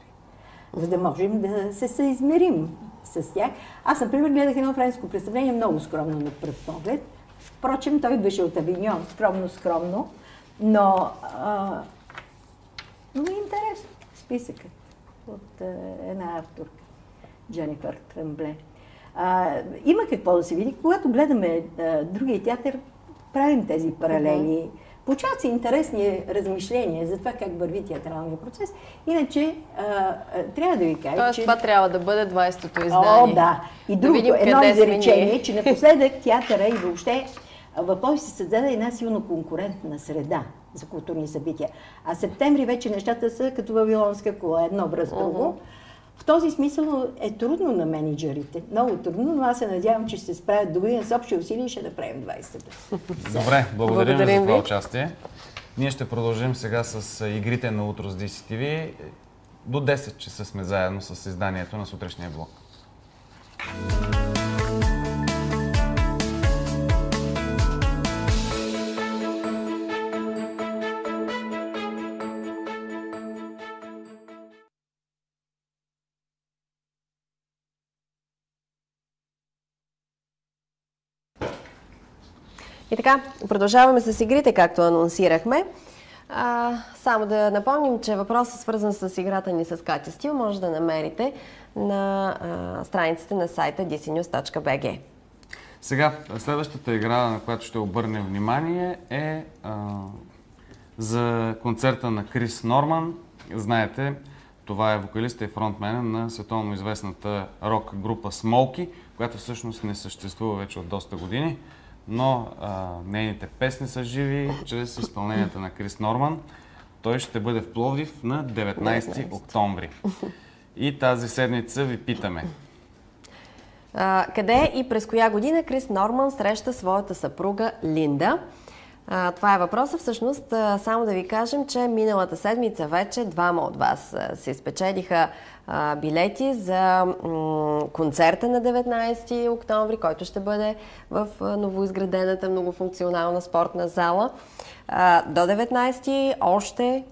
за да можем да се съизмерим с тях. Аз, например, гледах едно френско представление, много скромно на пръв поглед. Впрочем, той идваше от Авиньон, скромно, но много интересно списъкът от една авторка, Дженифър Тръмбле. Има какво да се види. Когато гледаме другия театър, правим тези паралели. Получават се интересни размишления за това как върви театралния процес. Иначе, трябва да ви кажа, Тоест, че... това трябва да бъде 20-то издание. О, да. И другото, едно изречение, че напоследък театъра и въобще в Пловдив се създаде една силно конкурентна среда за културни събития. А септември вече нещата са като вавилонска кола, едно връз друго. В този смисъл е трудно на менеджерите. Много трудно, но аз се надявам, че ще се справят до година с общи усилия и ще направим 20-та. Добре, благодарим ви за това участие. Ние ще продължим сега с игрите на утро с DCTV. До 10 часа сме заедно с изданието на сутрешния блок. И така, продължаваме с игрите, както анонсирахме. Само да напомним, че въпросът, свързан с играта ни с Катя Стил, може да намерите на страниците на сайта dcnews.bg. Сега, следващата игра, на която ще обърнем внимание, е за концерта на Крис Норман. Знаете, това е вокалиста и фронтмен на световно известната рок група Смолки, която всъщност не съществува вече от доста години, но нейните песни са живи чрез изпълненията на Крис Норман. Той ще бъде в Пловдив на 19 октомври. И тази седмица ви питаме. Къде и през коя година Крис Норман среща своята съпруга Линда? Това е въпросът. Всъщност, само да ви кажем, че миналата седмица вече двама от вас се спечелиха билети за концерта на 19 октомври, който ще бъде в новоизградената многофункционална спортна зала. До 19 още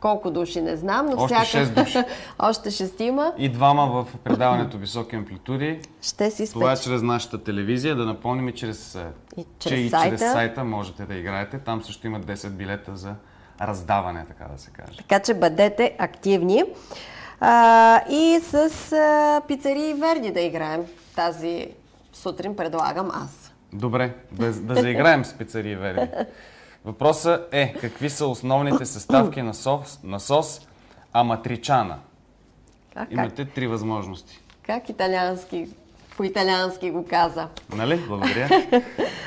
колко души не знам, но още 6 души. Още 6 И двама в предаването Високи амплитуди. Ще си Това е чрез нашата телевизия. Да напомним и чрез сайта можете да играете. Там също има 10 билета за раздаване, така да се каже. Така че бъдете активни. И с Пицарии Верди да играем тази сутрин, предлагам аз. Добре, да заиграем с Пицарии Верди. Въпросът е, какви са основните съставки на сос аматричана? Имате 3 възможности. Как по-италиански го каза? Нали? Благодаря.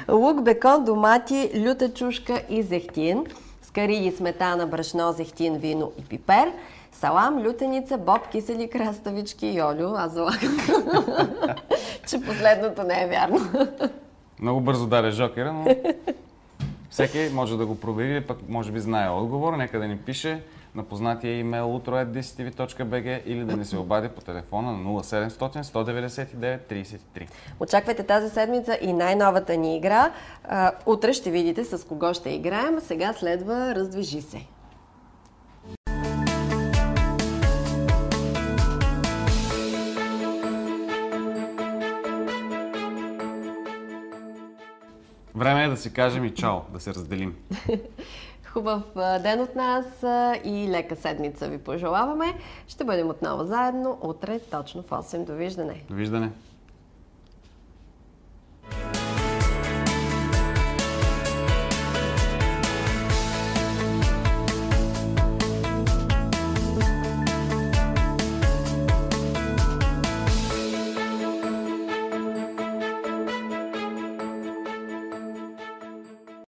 Лук, бекон, домати, люта чушка и зехтин. Скариди, сметана, брашно, зехтин, вино и пипер. Салам, лютеница, боб, кисели краставички и олио. Аз залагам, че последното не е вярно. Много бързо даде жокера, но всеки може да го провери или пък може би знае отговор. Нека да ни пише на познатия имейл utro@dctv.bg или да ни се обади по телефона на 0700 199 33. Очаквайте тази седмица и най-новата ни игра. Утре ще видите с кого ще играем. Сега следва "Раздвижи се". Време е да си кажем и чао, да се разделим. Хубав ден от нас и лека седмица ви пожелаваме. Ще бъдем отново заедно утре точно в 8. Довиждане! Довиждане!